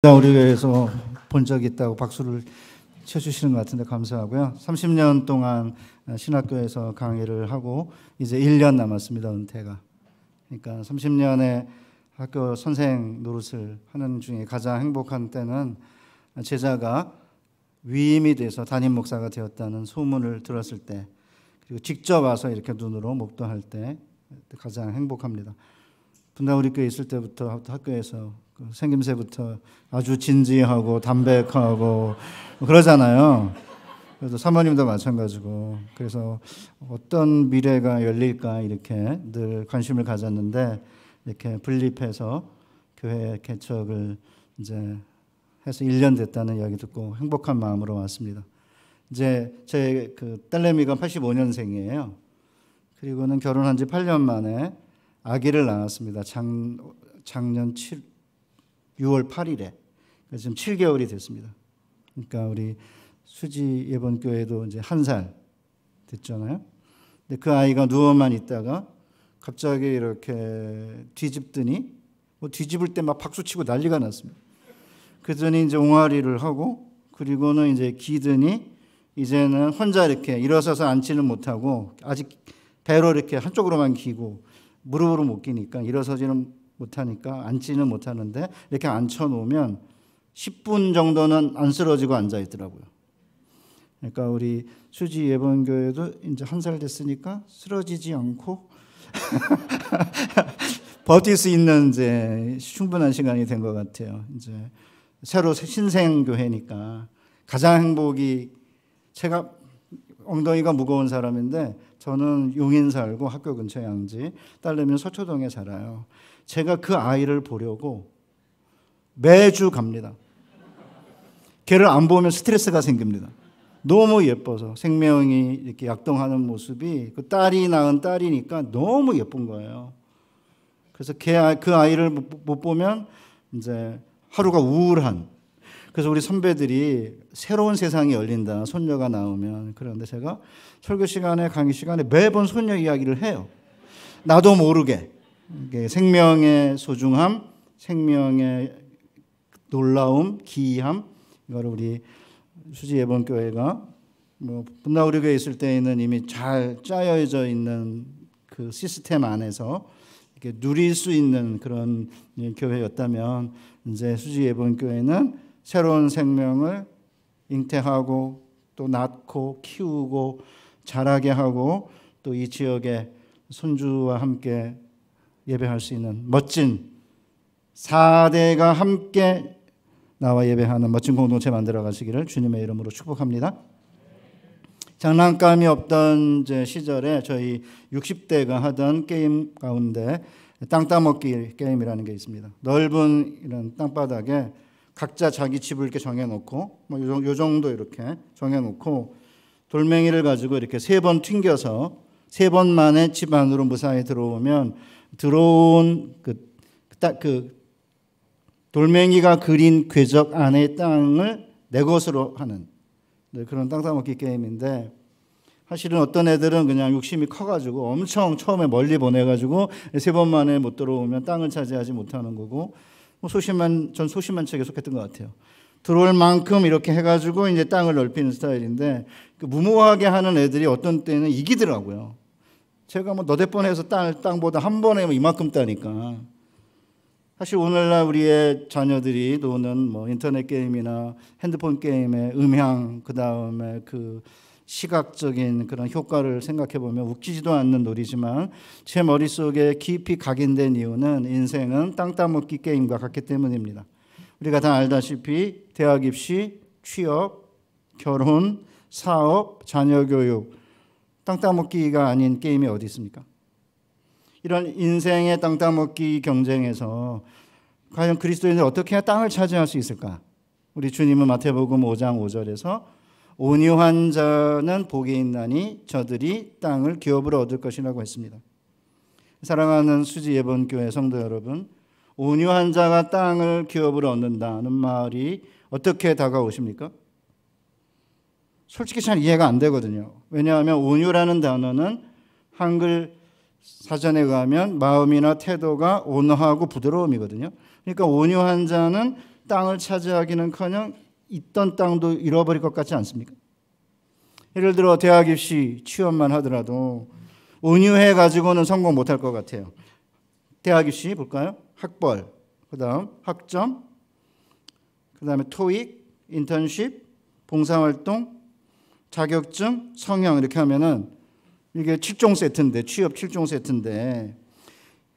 우리 교회에서 본 적이 있다고 박수를 쳐주시는 것 같은데 감사하고요. 30년 동안 신학교에서 강의를 하고 이제 1년 남았습니다. 은퇴가. 그러니까 30년의 학교 선생 노릇을 하는 중에 가장 행복한 때는 제자가 위임이 돼서 담임 목사가 되었다는 소문을 들었을 때, 그리고 직접 와서 이렇게 눈으로 목도할 때 가장 행복합니다. 분당 우리 교회 있을 때부터 학교에서 생김새부터 아주 진지하고 담백하고 그러잖아요. 그래서 사모님도 마찬가지고, 그래서 어떤 미래가 열릴까 이렇게 늘 관심을 가졌는데, 이렇게 분립해서 교회 개척을 이제 해서 1년 됐다는 이야기 듣고 행복한 마음으로 왔습니다. 이제 제 딸내미가 85년생이에요. 그리고는 결혼한 지 8년 만에 아기를 낳았습니다. 작년 6월 8일에. 지금 7개월이 됐습니다. 그러니까 우리 수지 예번교회도 이제 1살 됐잖아요. 근데 그 아이가 누워만 있다가 갑자기 이렇게 뒤집더니 뒤집을 때 막 박수치고 난리가 났습니다. 그러더니 이제 옹알이를 하고, 그리고는 이제 기더니 이제는 혼자 이렇게 일어서서 앉지는 못하고, 아직 배로 이렇게 한쪽으로만 기고 무릎으로 못 기니까 일어서지는 못하니까 앉지는 못하는데, 이렇게 앉혀놓으면 10분 정도는 안 쓰러지고 앉아있더라고요. 그러니까 우리 수지 예번교회도 이제 1살 됐으니까 쓰러지지 않고 버틸 수 있는 이제 충분한 시간이 된 것 같아요. 이제 새로 신생교회니까 가장 행복이, 제가 엉덩이가 무거운 사람인데 저는 용인 살고 학교 근처 양지, 딸내미는 서초동에 살아요. 제가 그 아이를 보려고 매주 갑니다. 걔를 안 보면 스트레스가 생깁니다. 너무 예뻐서, 생명이 이렇게 약동하는 모습이, 그 딸이 낳은 딸이니까 너무 예쁜 거예요. 그래서 그 아이를 못 보면 이제 하루가 우울한. 그래서 우리 선배들이 새로운 세상이 열린다, 손녀가 나오면. 그런데 제가 설교 시간에, 강의 시간에 매번 손녀 이야기를 해요. 나도 모르게. 생명의 소중함, 생명의 놀라움, 기이함, 이거를 우리 수지 예번교회가 분당 우리 교회 있을 때에는 이미 잘 짜여져 있는 그 시스템 안에서 이렇게 누릴 수 있는 그런 교회였다면, 이제 수지 예번교회는 새로운 생명을 잉태하고 또 낳고 키우고 자라게 하고, 또 이 지역의 손주와 함께 예배할 수 있는 멋진 4대가 함께 나와 예배하는 멋진 공동체 만들어 가시기를 주님의 이름으로 축복합니다. 장난감이 없던 시절에 저희 60대가 하던 게임 가운데 땅 따먹기 게임이라는 게 있습니다. 넓은 이런 땅바닥에 각자 자기 집을 이렇게 정해놓고, 요 정도 이렇게 정해놓고, 돌멩이를 가지고 이렇게 3번 튕겨서 3번 만에 집 안으로 무사히 들어오면, 들어온 그 돌멩이가 그린 궤적 안의 땅을 내 것으로 하는 그런 땅 따먹기 게임인데, 사실은 어떤 애들은 그냥 욕심이 커가지고 엄청 처음에 멀리 보내가지고 3번 만에 못 들어오면 땅을 차지하지 못하는 거고, 전 소심한 척에 속했던 것 같아요. 들어올 만큼 이렇게 해가지고 이제 땅을 넓히는 스타일인데, 무모하게 하는 애들이 어떤 때는 이기더라고요. 제가 너댓 번 해서 땅보다 한 번에 이만큼 따니까. 사실 오늘날 우리의 자녀들이 노는 인터넷 게임이나 핸드폰 게임의 음향, 그 다음에 그 시각적인 그런 효과를 생각해 보면 웃기지도 않는 놀이지만, 제 머릿속에 깊이 각인된 이유는 인생은 땅 따먹기 게임과 같기 때문입니다. 우리가 다 알다시피 대학 입시, 취업, 결혼, 사업, 자녀 교육, 땅 따먹기가 아닌 게임이 어디 있습니까? 이런 인생의 땅 따먹기 경쟁에서 과연 그리스도인들이 어떻게 해야 땅을 차지할 수 있을까? 우리 주님은 마태복음 5장 5절에서 온유한 자는 복이 있나니 저들이 땅을 기업으로 얻을 것이라고 했습니다. 사랑하는 수지 예번교회 성도 여러분, 온유한 자가 땅을 기업으로 얻는다는 말이 어떻게 다가오십니까? 솔직히 잘 이해가 안 되거든요. 왜냐하면 온유라는 단어는 한글 사전에 의하면 마음이나 태도가 온화하고 부드러움이거든요. 그러니까 온유한 자는 땅을 차지하기는커녕 있던 땅도 잃어버릴 것 같지 않습니까? 예를 들어 대학 입시 취업만 하더라도 온유해 가지고는 성공 못할 것 같아요. 대학 입시 볼까요? 학벌, 그다음 학점, 그다음에 토익, 인턴십, 봉사활동, 자격증, 성형 이렇게 하면은 이게 7종 세트인데 취업 7종 세트인데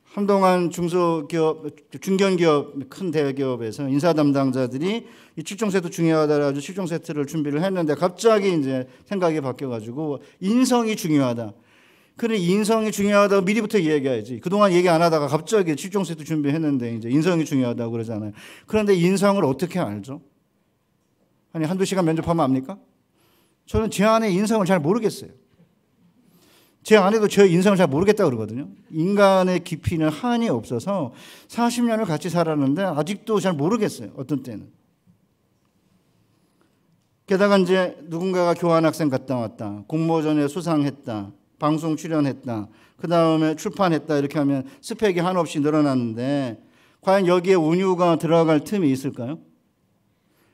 한동안 중소기업, 중견기업, 큰 대기업에서 인사 담당자들이 이 7종 세트 중요하다라고 7종 세트를 준비를 했는데 갑자기 이제 생각이 바뀌어가지고 인성이 중요하다. 그래 인성이 중요하다고 미리부터 얘기해야지. 그동안 얘기 안 하다가 갑자기 7종 세트 준비했는데 이제 인성이 중요하다고 그러잖아요. 그런데 인성을 어떻게 알죠? 아니 한두 시간 면접하면 압니까? 저는 제 안의 인성을 잘 모르겠어요. 제 아내도 제 인성을 잘 모르겠다고 그러거든요. 인간의 깊이는 한이 없어서 40년을 같이 살았는데 아직도 잘 모르겠어요. 어떤 때는. 게다가 이제 누군가가 교환학생 갔다 왔다. 공모전에 수상했다. 방송 출연했다. 그 다음에 출판했다. 이렇게 하면 스펙이 한없이 늘어났는데 과연 여기에 온유가 들어갈 틈이 있을까요?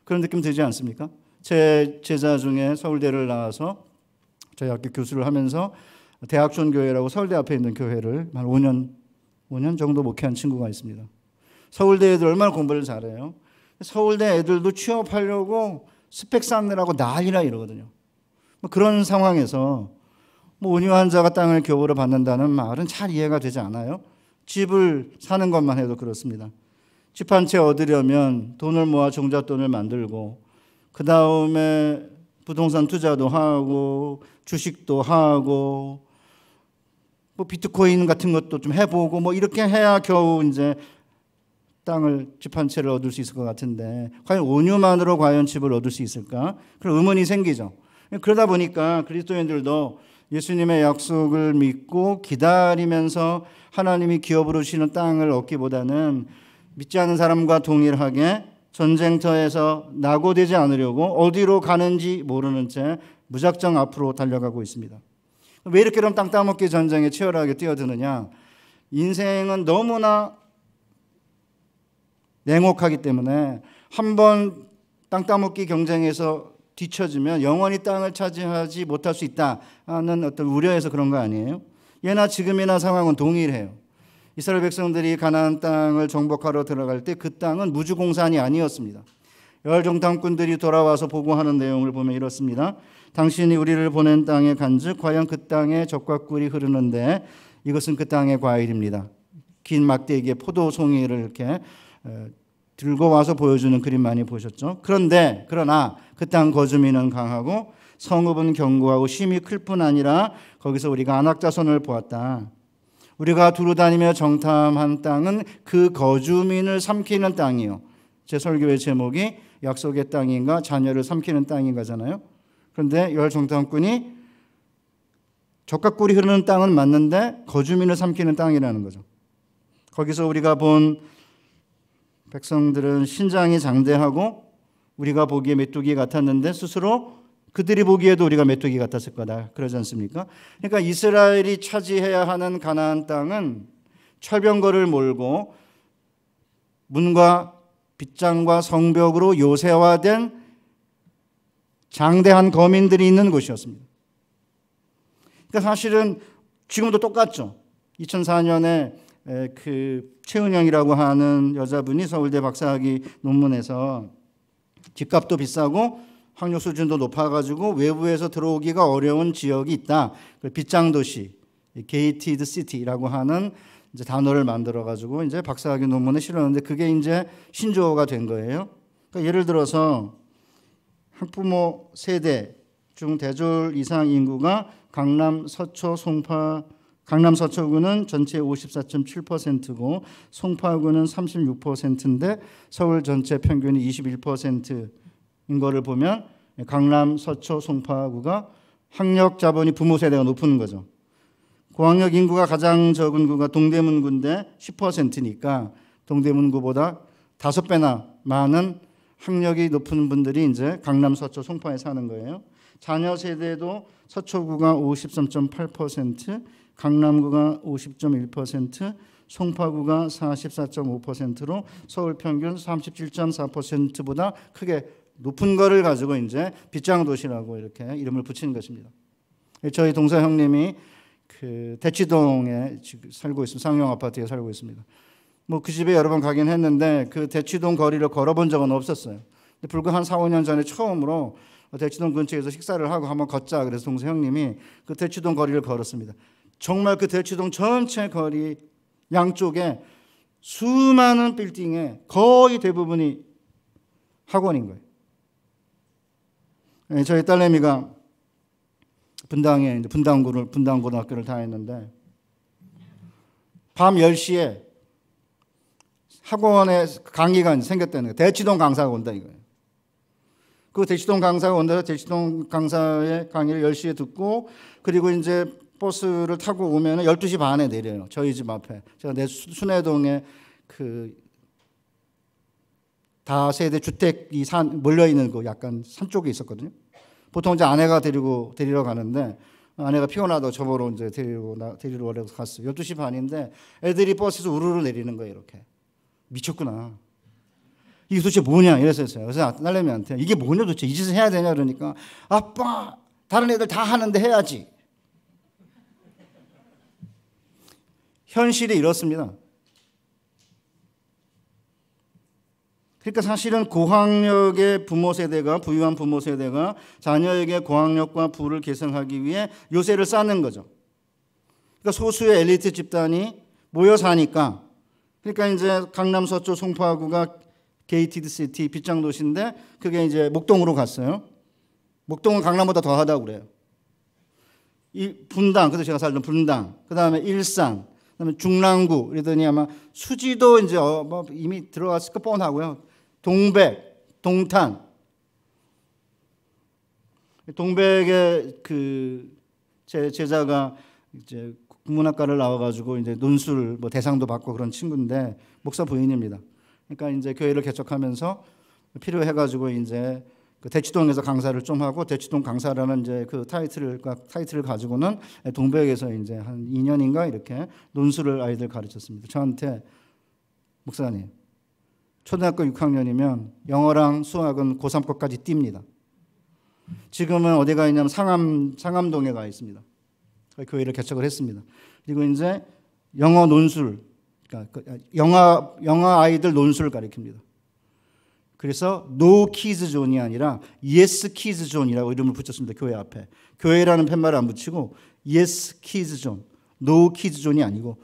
그런 느낌 들지 않습니까? 제 제자 중에 서울대를 나와서 저희 학교 교수를 하면서 대학촌교회라고 서울대 앞에 있는 교회를 한 5년 정도 목회한 친구가 있습니다. 서울대 애들 얼마나 공부를 잘해요. 서울대 애들도 취업하려고 스펙 쌓느라고 난리나 이러거든요. 그런 상황에서 온유한 자가 땅을 교보로 받는다는 말은 잘 이해가 되지 않아요. 집을 사는 것만 해도 그렇습니다. 집 한 채 얻으려면 돈을 모아 종잣돈을 만들고 그 다음에 부동산 투자도 하고 주식도 하고 비트코인 같은 것도 좀 해보고 이렇게 해야 겨우 이제 땅을 집 한 채를 얻을 수 있을 것 같은데 과연 온유만으로 과연 집을 얻을 수 있을까? 그런 의문이 생기죠. 그러다 보니까 그리스도인들도 예수님의 약속을 믿고 기다리면서 하나님이 기업으로 주시는 땅을 얻기보다는 믿지 않는 사람과 동일하게 전쟁터에서 낙오되지 않으려고 어디로 가는지 모르는 채 무작정 앞으로 달려가고 있습니다. 왜 이렇게 그럼 땅 따먹기 전쟁에 치열하게 뛰어드느냐? 인생은 너무나 냉혹하기 때문에 한번 땅 따먹기 경쟁에서 뒤처지면 영원히 땅을 차지하지 못할 수 있다는 어떤 우려에서 그런 거 아니에요? 예나 지금이나 상황은 동일해요. 이스라엘 백성들이 가나안 땅을 정복하러 들어갈 때 그 땅은 무주공산이 아니었습니다. 열정탐꾼들이 돌아와서 보고하는 내용을 보면 이렇습니다. 당신이 우리를 보낸 땅에 간즉 과연 그 땅에 젖과 꿀이 흐르는데 이것은 그 땅의 과일입니다. 긴 막대기에 포도송이를 이렇게 들고 와서 보여주는 그림 많이 보셨죠? 그러나 그 땅 거주민은 강하고 성읍은 견고하고 심이 클 뿐 아니라 거기서 우리가 안악자손을 보았다. 우리가 두루 다니며 정탐한 땅은 그 거주민을 삼키는 땅이요. 제 설교의 제목이 약속의 땅인가 자녀를 삼키는 땅인가잖아요. 그런데 열정탐꾼이 젖과 꿀이 흐르는 땅은 맞는데 거주민을 삼키는 땅이라는 거죠. 거기서 우리가 본 백성들은 신장이 장대하고 우리가 보기에 메뚜기 같았는데 스스로 그들이 보기에도 우리가 메뚜기 같았을 거다. 그러지 않습니까? 그러니까 이스라엘이 차지해야 하는 가나안 땅은 철병거를 몰고 문과 빗장과 성벽으로 요새화된 장대한 거민들이 있는 곳이었습니다. 그러니까 사실은 지금도 똑같죠. 2004년에 그 최은영이라고 하는 여자분이 서울대 박사학위 논문에서 집값도 비싸고 학력 수준도 높아가지고 외부에서 들어오기가 어려운 지역이 있다. 빗장도시, gated city라고 하는 이제 단어를 만들어가지고 이제 박사학위 논문에 실었는데 그게 이제 신조어가 된 거예요. 그러니까 예를 들어서 학부모 세대 중 대졸 이상 인구가 강남, 서초, 송파, 강남 서초구는 전체 54.7%고 송파구는 36%인데 서울 전체 평균이 21%인 거를 보면 강남, 서초, 송파구가 학력 자본이 부모 세대가 높은 거죠. 고학력 인구가 가장 적은 구가 동대문구인데 10%니까 동대문구보다 5배나 많은 학력이 높은 분들이 이제 강남, 서초, 송파에 사는 거예요. 자녀 세대도 서초구가 53.8%, 강남구가 50.1%, 송파구가 44.5%로 서울 평균 37.4%보다 크게 높은 거를 가지고 이제 빗장 도시라고 이렇게 이름을 붙인 것입니다. 저희 동서 형님이 그 대치동에 지금 살고 있습니다. 쌍용 아파트에 살고 있습니다. 뭐 그 집에 여러 번 가긴 했는데 그 대치동 거리를 걸어본 적은 없었어요. 근데 불과 한 4, 5년 전에 처음으로 대치동 근처에서 식사를 하고 한번 걷자 그래서 동서 형님이 그 대치동 거리를 걸었습니다. 정말 그 대치동 전체 거리 양쪽에 수많은 빌딩에 거의 대부분이 학원인 거예요. 저희 딸내미가 분당에 분당고등학교를 다녔는데 밤 10시에 학원에 강의가 생겼다는 거예요. 대치동 강사가 온다 이거예요. 그 대치동 강사가 온다 대치동 강사의 강의를 10시에 듣고 그리고 이제 버스를 타고 오면 12시 반에 내려요. 저희 집 앞에. 제가 내 순회동에 그 다세대 주택이 몰려있는 그 약간 산 쪽에 있었거든요. 보통 이제 아내가 데리러 가는데 아내가 피곤하다고 저보러 이제 데리러 오려고 갔어요. 12시 반인데 애들이 버스에서 우르르 내리는 거예요. 이렇게. 미쳤구나. 이게 도대체 뭐냐 이랬어요. 그래서 딸내미한테 이게 뭐냐 도대체 이 짓을 해야 되냐 그러니까 아빠 다른 애들 다 하는데 해야지. 현실이 이렇습니다. 그러니까 사실은 고학력의 부모 세대가 부유한 부모 세대가 자녀에게 고학력과 부를 계승하기 위해 요새를 쌓는 거죠. 그러니까 소수의 엘리트 집단이 모여 사니까 그러니까 이제 강남 서쪽 송파구가 게이티드 시티 빗장 도시인데 그게 이제 목동으로 갔어요. 목동은 강남보다 더하다고 그래요. 이 분당 그래서 제가 살던 분당 그다음에 일산 그다음에 중랑구 이러더니 아마 수지도 이제 뭐 이미 들어갔을 거 뻔하고요. 동백, 동탄. 동백의 그 제 제자가 이제 국문학과를 나와가지고 이제 논술 뭐 대상도 받고 그런 친구인데 목사 부인입니다. 그러니까 이제 교회를 개척하면서 필요해가지고 이제 그 대치동에서 강사를 좀 하고 대치동 강사라는 이제 그 타이틀을 가지고는 동백에서 이제 한 2년인가 이렇게 논술을 아이들 가르쳤습니다. 저한테 목사님. 초등학교 6학년이면 영어랑 수학은 고3 거까지 띱니다. 지금은 어디 가 있냐면 상암동에 가 있습니다. 교회를 개척을 했습니다. 그리고 이제 영어 논술, 그러니까 영어 아이들 논술을 가르칩니다. 그래서 No Kids Zone이 아니라 Yes Kids Zone이라고 이름을 붙였습니다. 교회 앞에. 교회라는 팻말을 안 붙이고 Yes Kids Zone, No Kids Zone이 아니고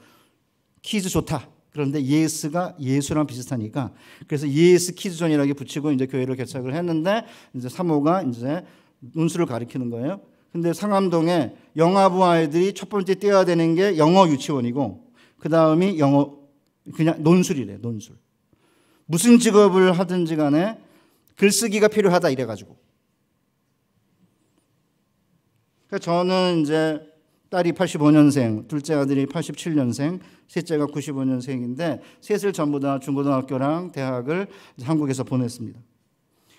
키즈 좋다. 그런데 예스가 예수랑 비슷하니까 그래서 예스 키즈존이라고 붙이고 이제 교회를 개척을 했는데 이제 사모가 이제 논술을 가르치는 거예요. 근데 상암동에 영아부 아이들이 첫 번째 떼어야 되는 게 영어 유치원이고 그 다음이 영어 그냥 논술이래. 논술. 무슨 직업을 하든지 간에 글쓰기가 필요하다 이래가지고. 그러니까 저는 이제 딸이 85년생, 둘째 아들이 87년생, 셋째가 95년생인데 셋을 전부 다 중고등학교랑 대학을 한국에서 보냈습니다.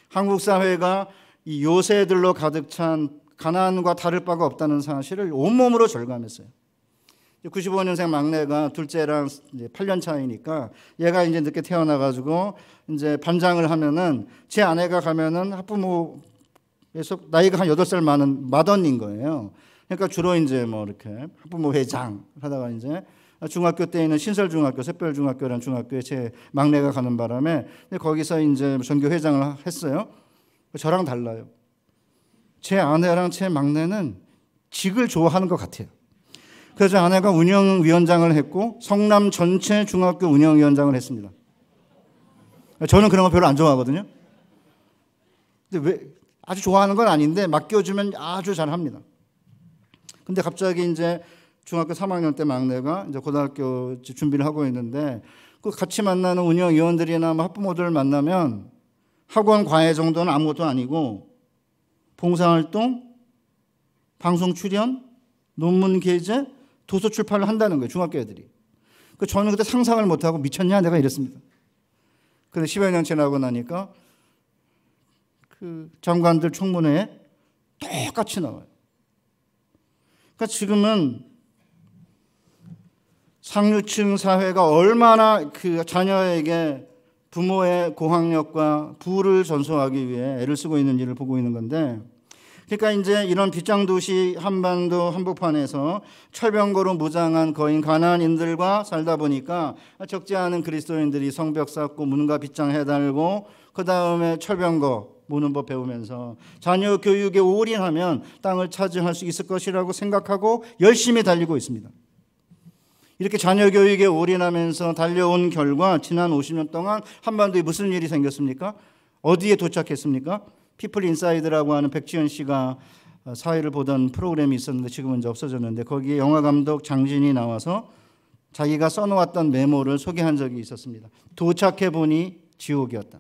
한국 사회가 이 요새들로 가득 찬 가난과 다를 바가 없다는 사실을 온몸으로 절감했어요. 95년생 막내가 둘째랑 이제 8년 차이니까 얘가 이제 늦게 태어나가지고 이제 반장을 하면은 제 아내가 가면은 학부모에서 나이가 한 8살 많은 맏언니인 거예요. 그러니까 주로 이제 뭐 이렇게 학부모 회장 하다가 이제 중학교 때에는 신설중학교, 샛별중학교라는 중학교에 제 막내가 가는 바람에 거기서 이제 전교 회장을 했어요. 저랑 달라요. 제 아내랑 제 막내는 직을 좋아하는 것 같아요. 그래서 아내가 운영위원장을 했고 성남 전체 중학교 운영위원장을 했습니다. 저는 그런 거 별로 안 좋아하거든요. 근데 왜 아주 좋아하는 건 아닌데 맡겨주면 아주 잘합니다. 근데 갑자기 이제 중학교 3학년 때 막내가 이제 고등학교 준비를 하고 있는데 그 같이 만나는 운영위원들이나 학부모들을 만나면 학원 과외 정도는 아무것도 아니고 봉사활동, 방송 출연, 논문 게재, 도서 출판을 한다는 거예요. 중학교 애들이. 저는 그때 상상을 못하고 미쳤냐 내가 이랬습니다. 그런데 10여 년 지나고 나니까 그 장관들 청문회에 똑같이 나와요. 그러니까 지금은 상류층 사회가 얼마나 그 자녀에게 부모의 고학력과 부를 전수하기 위해 애를 쓰고 있는지를 보고 있는 건데, 그러니까 이제 이런 빗장도시 한반도 한복판에서 철병거로 무장한 거인 가나안인들과 살다 보니까 적지 않은 그리스도인들이 성벽 쌓고 문과 빗장 해달고 그 다음에 철병거 무는 법 배우면서 자녀 교육에 올인하면 땅을 차지할 수 있을 것이라고 생각하고 열심히 달리고 있습니다. 이렇게 자녀 교육에 올인하면서 달려온 결과 지난 50년 동안 한반도에 무슨 일이 생겼습니까? 어디에 도착했습니까? 피플 인사이드라고 하는 백지연 씨가 사회를 보던 프로그램이 있었는데 지금은 이제 없어졌는데, 거기에 영화감독 장진이 나와서 자기가 써놓았던 메모를 소개한 적이 있었습니다. 도착해보니 지옥이었다.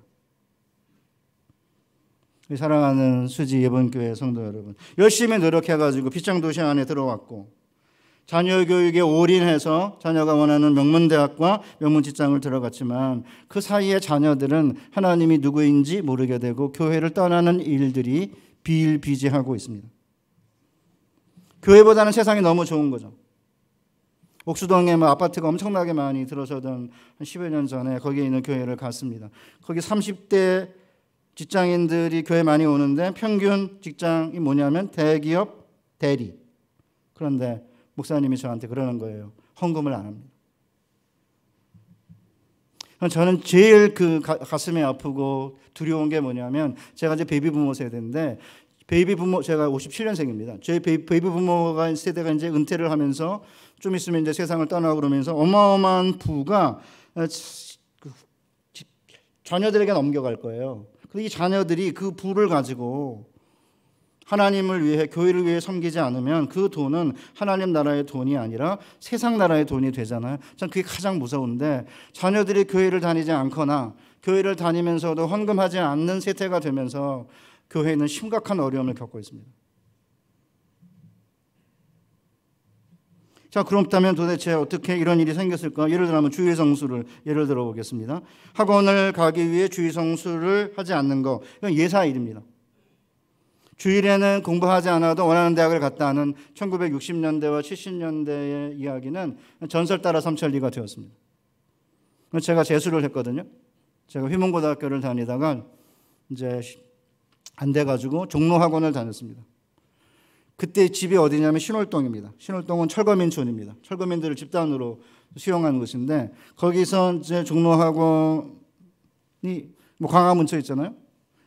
사랑하는 수지 예본교회 성도 여러분, 열심히 노력해가지고 빗장도시 안에 들어왔고 자녀 교육에 올인해서 자녀가 원하는 명문대학과 명문직장을 들어갔지만 그 사이에 자녀들은 하나님이 누구인지 모르게 되고 교회를 떠나는 일들이 비일비재하고 있습니다. 교회보다는 세상이 너무 좋은 거죠. 옥수동에 아파트가 엄청나게 많이 들어서던 한 10여 년 전에 거기에 있는 교회를 갔습니다. 거기 30대 직장인들이 교회 많이 오는데 평균 직장이 뭐냐면 대기업 대리. 그런데 목사님이 저한테 그러는 거예요. 헌금을 안 합니다. 저는 제일 그 가슴이 아프고 두려운 게 뭐냐면, 제가 이제 베이비 부모 세대인데, 베이비 부모, 제가 57년생입니다. 제 베이비 부모가 세대가 이제 은퇴를 하면서 좀 있으면 이제 세상을 떠나고 그러면서 어마어마한 부가 자녀들에게 넘겨갈 거예요. 근데 이 자녀들이 그 부를 가지고 하나님을 위해, 교회를 위해 섬기지 않으면 그 돈은 하나님 나라의 돈이 아니라 세상 나라의 돈이 되잖아요. 전 그게 가장 무서운데, 자녀들이 교회를 다니지 않거나 교회를 다니면서도 헌금하지 않는 세태가 되면서 교회는 심각한 어려움을 겪고 있습니다. 자, 그렇다면 도대체 어떻게 이런 일이 생겼을까? 예를 들면 주일 성수를 예를 들어 보겠습니다. 학원을 가기 위해 주일 성수를 하지 않는 거, 이건 예사일입니다. 주일에는 공부하지 않아도 원하는 대학을 갔다 하는 1960년대와 70년대의 이야기는 전설 따라 삼천리가 되었습니다. 제가 재수를 했거든요. 제가 휘문고등학교를 다니다가 이제 안 돼가지고 종로학원을 다녔습니다. 그때 집이 어디냐면 신월동입니다. 신월동은 철거민촌입니다. 철거민들을 집단으로 수용한 곳인데, 거기서 이제 종로학원이 뭐 광화문처 있잖아요.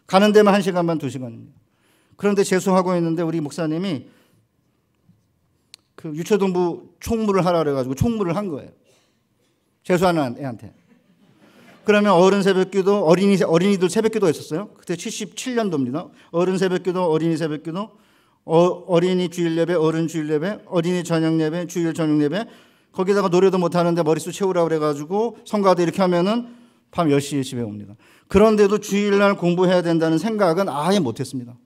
가는 데만 1시간 반 2시간입니다. 그런데 재수하고 있는데 우리 목사님이 그 유초등부 총무를 하라 그래가지고 총무를 한 거예요. 재수하는 애한테. 그러면 어른 새벽기도, 어린이들 새벽기도 했었어요. 그때 77년도입니다. 어른 새벽기도, 어린이 새벽기도, 어린이 주일 예배, 어른 주일 예배, 어린이 저녁 예배, 주일 저녁 예배. 거기다가 노래도 못 하는데 머릿수 채우라 그래가지고 성가대 이렇게 하면은 밤 10시에 집에 옵니다. 그런데도 주일날 공부해야 된다는 생각은 아예 못했습니다.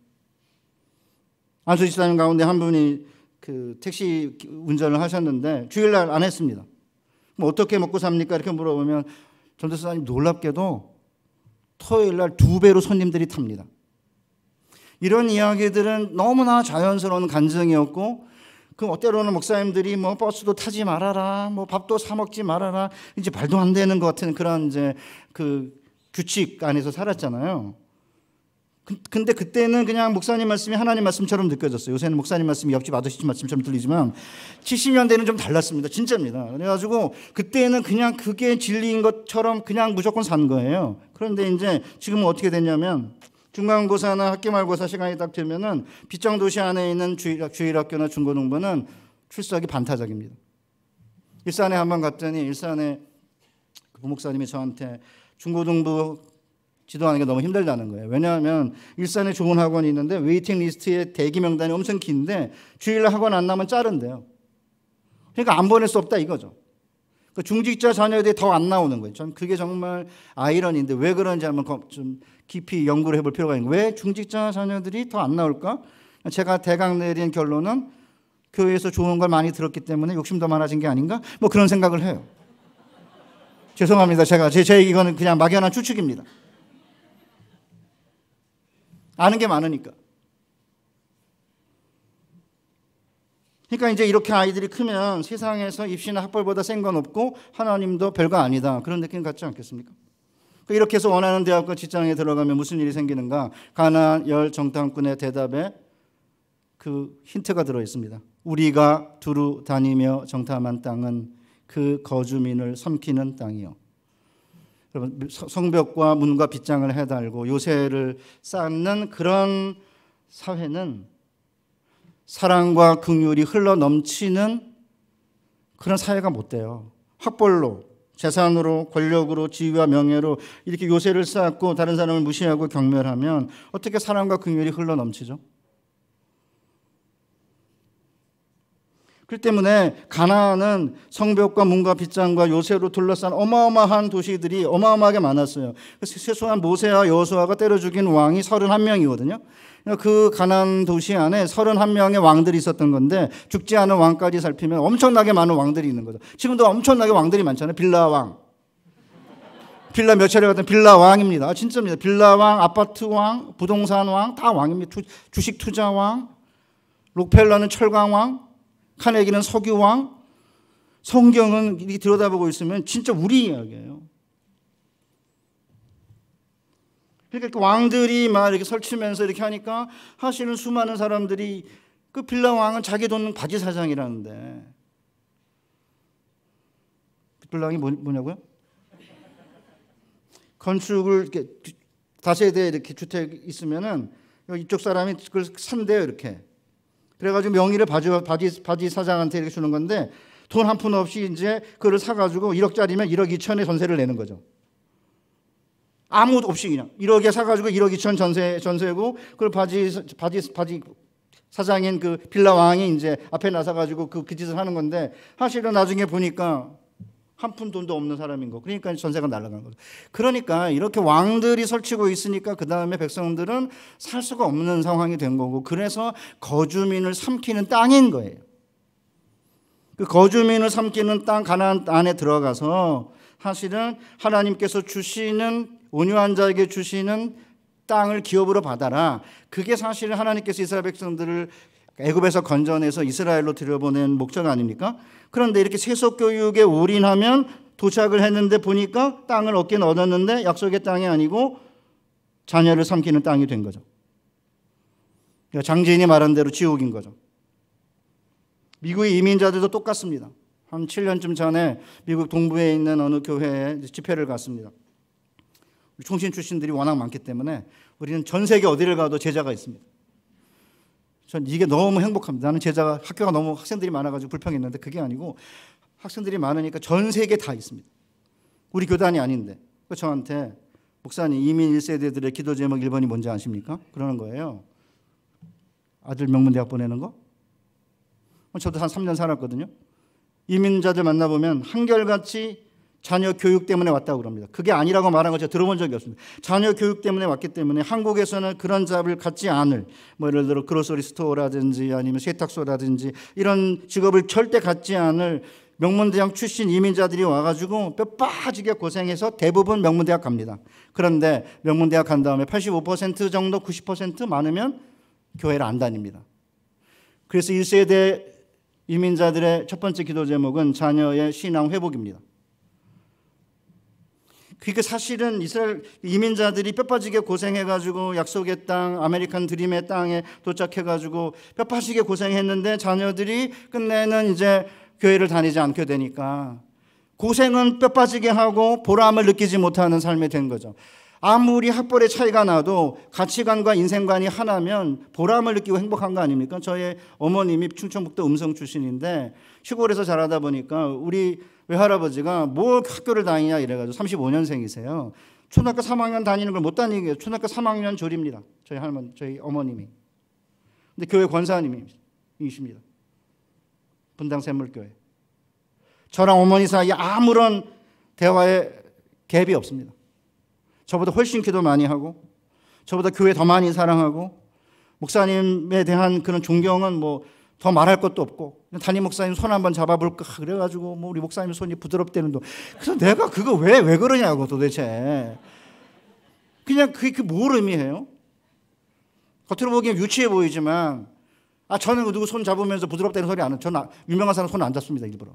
안수 집사님 가운데 한 분이 그 택시 운전을 하셨는데 주일날 안 했습니다. 뭐 어떻게 먹고 삽니까? 이렇게 물어보면 전도사님 놀랍게도 토요일날 2배로 손님들이 탑니다. 이런 이야기들은 너무나 자연스러운 간증이었고, 그 때로는 목사님들이 뭐 버스도 타지 말아라, 뭐 밥도 사 먹지 말아라, 이제 말도 안 되는 것 같은 그런 이제 그 규칙 안에서 살았잖아요. 근데 그때는 그냥 목사님 말씀이 하나님 말씀처럼 느껴졌어요. 요새는 목사님 말씀이 옆집 아저씨 말씀처럼 들리지만 70년대는 좀 달랐습니다. 진짜입니다. 그래가지고 그때는 그냥 그게 진리인 것처럼 그냥 무조건 산 거예요. 그런데 이제 지금은 어떻게 됐냐면, 중간고사나 학기말고사 시간이 딱 되면은 빗장도시 안에 있는 주일학교나 중고등부는 출석이 반타작입니다. 일산에 한번 갔더니 일산에 그 부목사님이 저한테 중고등부 지도하는 게 너무 힘들다는 거예요. 왜냐하면 일산에 좋은 학원이 있는데 웨이팅 리스트에 대기 명단이 엄청 긴데 주일날 학원 안 나면 자른대요. 그러니까 안 보낼 수 없다 이거죠. 그 중직자 자녀들이 더 안 나오는 거예요. 전 그게 정말 아이러니인데 왜 그런지 한번 좀 깊이 연구를 해볼 필요가 있는 거예요. 왜 중직자 자녀들이 더 안 나올까? 제가 대강 내린 결론은 교회에서 좋은 걸 많이 들었기 때문에 욕심도 많아진 게 아닌가? 뭐 그런 생각을 해요. 죄송합니다. 제 이거는 그냥 막연한 추측입니다. 아는 게 많으니까. 그러니까 그러니까 이제 이렇게 아이들이 크면 세상에서 입시나 학벌보다 센 건 없고 하나님도 별거 아니다. 그런 느낌 갖지 않겠습니까? 이렇게 해서 원하는 대학과 직장에 들어가면 무슨 일이 생기는가? 가나안 열 정탐꾼의 대답에 그 힌트가 들어 있습니다. 우리가 두루 다니며 정탐한 땅은 그 거주민을 삼키는 땅이요. 여러분, 성벽과 문과 빗장을 해달고 요새를 쌓는 그런 사회는 사랑과 긍휼이 흘러 넘치는 그런 사회가 못 돼요. 학벌로, 재산으로, 권력으로, 지위와 명예로 이렇게 요새를 쌓고 다른 사람을 무시하고 경멸하면 어떻게 사랑과 긍휼이 흘러 넘치죠? 그렇기 때문에 가나안은 성벽과 문과 빗장과 요새로 둘러싼 어마어마한 도시들이 어마어마하게 많았어요. 최소한 모세와 여호수아가 때려 죽인 왕이 31명이거든요. 그 가나안 도시 안에 31명의 왕들이 있었던 건데 죽지 않은 왕까지 살피면 엄청나게 많은 왕들이 있는 거죠. 지금도 엄청나게 왕들이 많잖아요. 빌라 왕. 빌라 몇 차례 같은 빌라 왕입니다. 진짜입니다. 빌라 왕, 아파트 왕, 부동산 왕 다 왕입니다. 주식 투자 왕, 록펠러는 철강 왕, 카네기는 석유 왕. 성경은 이렇게 들여다보고 있으면 진짜 우리 이야기예요. 그러니까 왕들이 막 이렇게 설치면서 이렇게 하니까 사실은 수많은 사람들이 그 빌라 왕은 자기 돈 바지 사장이라는데 빌라 왕이 뭐냐고요? 건축을 이렇게 다세대 이렇게 주택 있으면은 이쪽 사람이 그걸 산대요 이렇게. 그래가지고 명의를 바지 사장한테 이렇게 주는 건데 돈 한 푼 없이 이제 그걸 사가지고 1억짜리면 1억 2천에 전세를 내는 거죠. 아무도 없이 그냥 1억에 사가지고 1억 2천 전세고 그걸 바지 사장인 그 빌라 왕이 이제 앞에 나서가지고 그 짓을 하는 건데 사실은 나중에 보니까 한 푼 돈도 없는 사람인 거. 그러니까 전세가 날아간 거죠. 그러니까 이렇게 왕들이 설치고 있으니까 그 다음에 백성들은 살 수가 없는 상황이 된 거고 그래서 거주민을 삼키는 땅인 거예요. 그 거주민을 삼키는 땅 가나안 안에 들어가서 사실은 하나님께서 주시는 온유한 자에게 주시는 땅을 기업으로 받아라. 그게 사실은 하나님께서 이스라엘 백성들을 애굽에서 건져내서 이스라엘로 들여보낸 목적 아닙니까? 그런데 이렇게 세속 교육에 올인하면 도착을 했는데 보니까 땅을 얻긴 얻었는데 약속의 땅이 아니고 자녀를 삼키는 땅이 된 거죠. 그러니까 장지인이 말한 대로 지옥인 거죠. 미국의 이민자들도 똑같습니다. 한 7년쯤 전에 미국 동부에 있는 어느 교회에 집회를 갔습니다. 총신 출신들이 워낙 많기 때문에 우리는 전 세계 어디를 가도 제자가 있습니다. 전 이게 너무 행복합니다. 나는 제자가 학교가 너무 학생들이 많아가지고 불평했는데 그게 아니고 학생들이 많으니까 전 세계 다 있습니다. 우리 교단이 아닌데 저한테 목사님 이민 1세대들의 기도 제목 1번이 뭔지 아십니까? 그러는 거예요. 아들 명문대학 보내는 거? 저도 한 3년 살았거든요. 이민자들 만나보면 한결같이 자녀 교육 때문에 왔다고 그럽니다. 그게 아니라고 말한 거 제가 들어본 적이 없습니다. 자녀 교육 때문에 왔기 때문에 한국에서는 그런 잡을 갖지 않을 예를 들어 그로서리 스토어라든지 아니면 세탁소라든지 이런 직업을 절대 갖지 않을 명문대학 출신 이민자들이 와가지고 뼈 빠지게 고생해서 대부분 명문대학 갑니다. 그런데 명문대학 간 다음에 85% 정도 90% 많으면 교회를 안 다닙니다. 그래서 1세대 이민자들의 첫 번째 기도 제목은 자녀의 신앙 회복입니다. 그러니까 사실은 이스라엘 이민자들이 뼈 빠지게 고생해가지고 약속의 땅, 아메리칸 드림의 땅에 도착해가지고 뼈 빠지게 고생했는데 자녀들이 끝내는 이제 교회를 다니지 않게 되니까 고생은 뼈 빠지게 하고 보람을 느끼지 못하는 삶이 된 거죠. 아무리 학벌의 차이가 나도 가치관과 인생관이 하나면 보람을 느끼고 행복한 거 아닙니까? 저의 어머님이 충청북도 음성 출신인데 시골에서 자라다 보니까 우리 외할아버지가 뭘 학교를 다니냐 이래가지고 35년생이세요. 초등학교 3학년 다니는 걸 못 다니게 초등학교 3학년 졸입니다. 저희 어머님이. 근데 교회 권사님이십니다. 분당 샘물교회. 저랑 어머니 사이에 아무런 대화의 갭이 없습니다. 저보다 훨씬 기도 많이 하고 저보다 교회 더 많이 사랑하고 목사님에 대한 그런 존경은 뭐 더 말할 것도 없고 담임 목사님 손 한번 잡아볼까 그래가지고 뭐 우리 목사님 손이 부드럽대는데 그래서 내가 그거 왜 그러냐고 도대체 그냥 그게 뭘 의미해요? 겉으로 보기엔 유치해 보이지만 저는 누구 손 잡으면서 부드럽다는 소리 안 해요. 저는 유명한 사람 손 안 잡습니다, 일부러.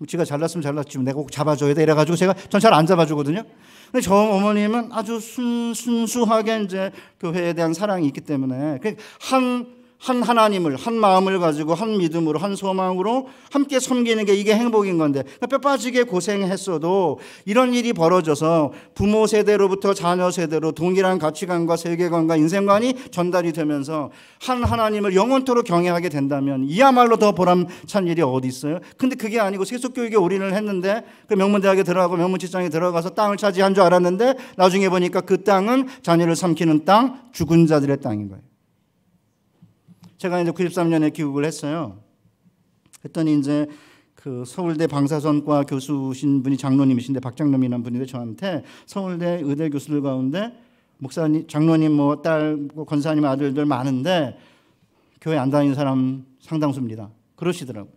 지가 잘났으면 잘났지 내가 꼭 잡아줘야 돼 이래가지고 전 잘 안 잡아주거든요. 근데 저 어머님은 아주 순수하게 이제 교회에 대한 사랑이 있기 때문에 한 하나님을, 한 마음을 가지고 한 믿음으로, 한 소망으로 함께 섬기는 게 이게 행복인 건데, 뼈 빠지게 고생했어도 이런 일이 벌어져서 부모 세대로부터 자녀 세대로 동일한 가치관과 세계관과 인생관이 전달이 되면서 한 하나님을 영원토록 경외하게 된다면 이야말로 더 보람찬 일이 어디 있어요? 근데 그게 아니고 세속교육에 올인을 했는데, 그 명문대학에 들어가고 명문직장에 들어가서 땅을 차지한 줄 알았는데 나중에 보니까 그 땅은 자녀를 삼키는 땅, 죽은 자들의 땅인 거예요. 제가 이제 93년에 귀국을 했어요. 했더니 이제 그 서울대 방사선과 교수신 분이 장로님이신데, 박장로님이라는 분인데 저한테 서울대 의대 교수들 가운데 목사님, 장로님 뭐 딸, 권사님 아들들 많은데 교회 안 다니는 사람 상당수입니다. 그러시더라고요.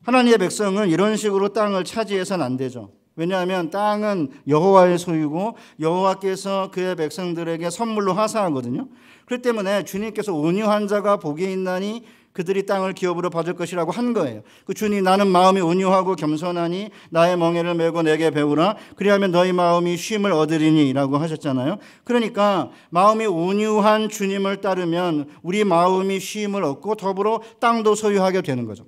하나님의 백성은 이런 식으로 땅을 차지해서는 안 되죠. 왜냐하면 땅은 여호와의 소유고 여호와께서 그의 백성들에게 선물로 하사하거든요. 그렇기 때문에 주님께서 온유한 자가 복이 있나니 그들이 땅을 기업으로 받을 것이라고 한 거예요. 그 주님, 나는 마음이 온유하고 겸손하니 나의 멍에를 메고 내게 배우라. 그리하면 너희 마음이 쉼을 얻으리니 라고 하셨잖아요. 그러니까 마음이 온유한 주님을 따르면 우리 마음이 쉼을 얻고 더불어 땅도 소유하게 되는 거죠.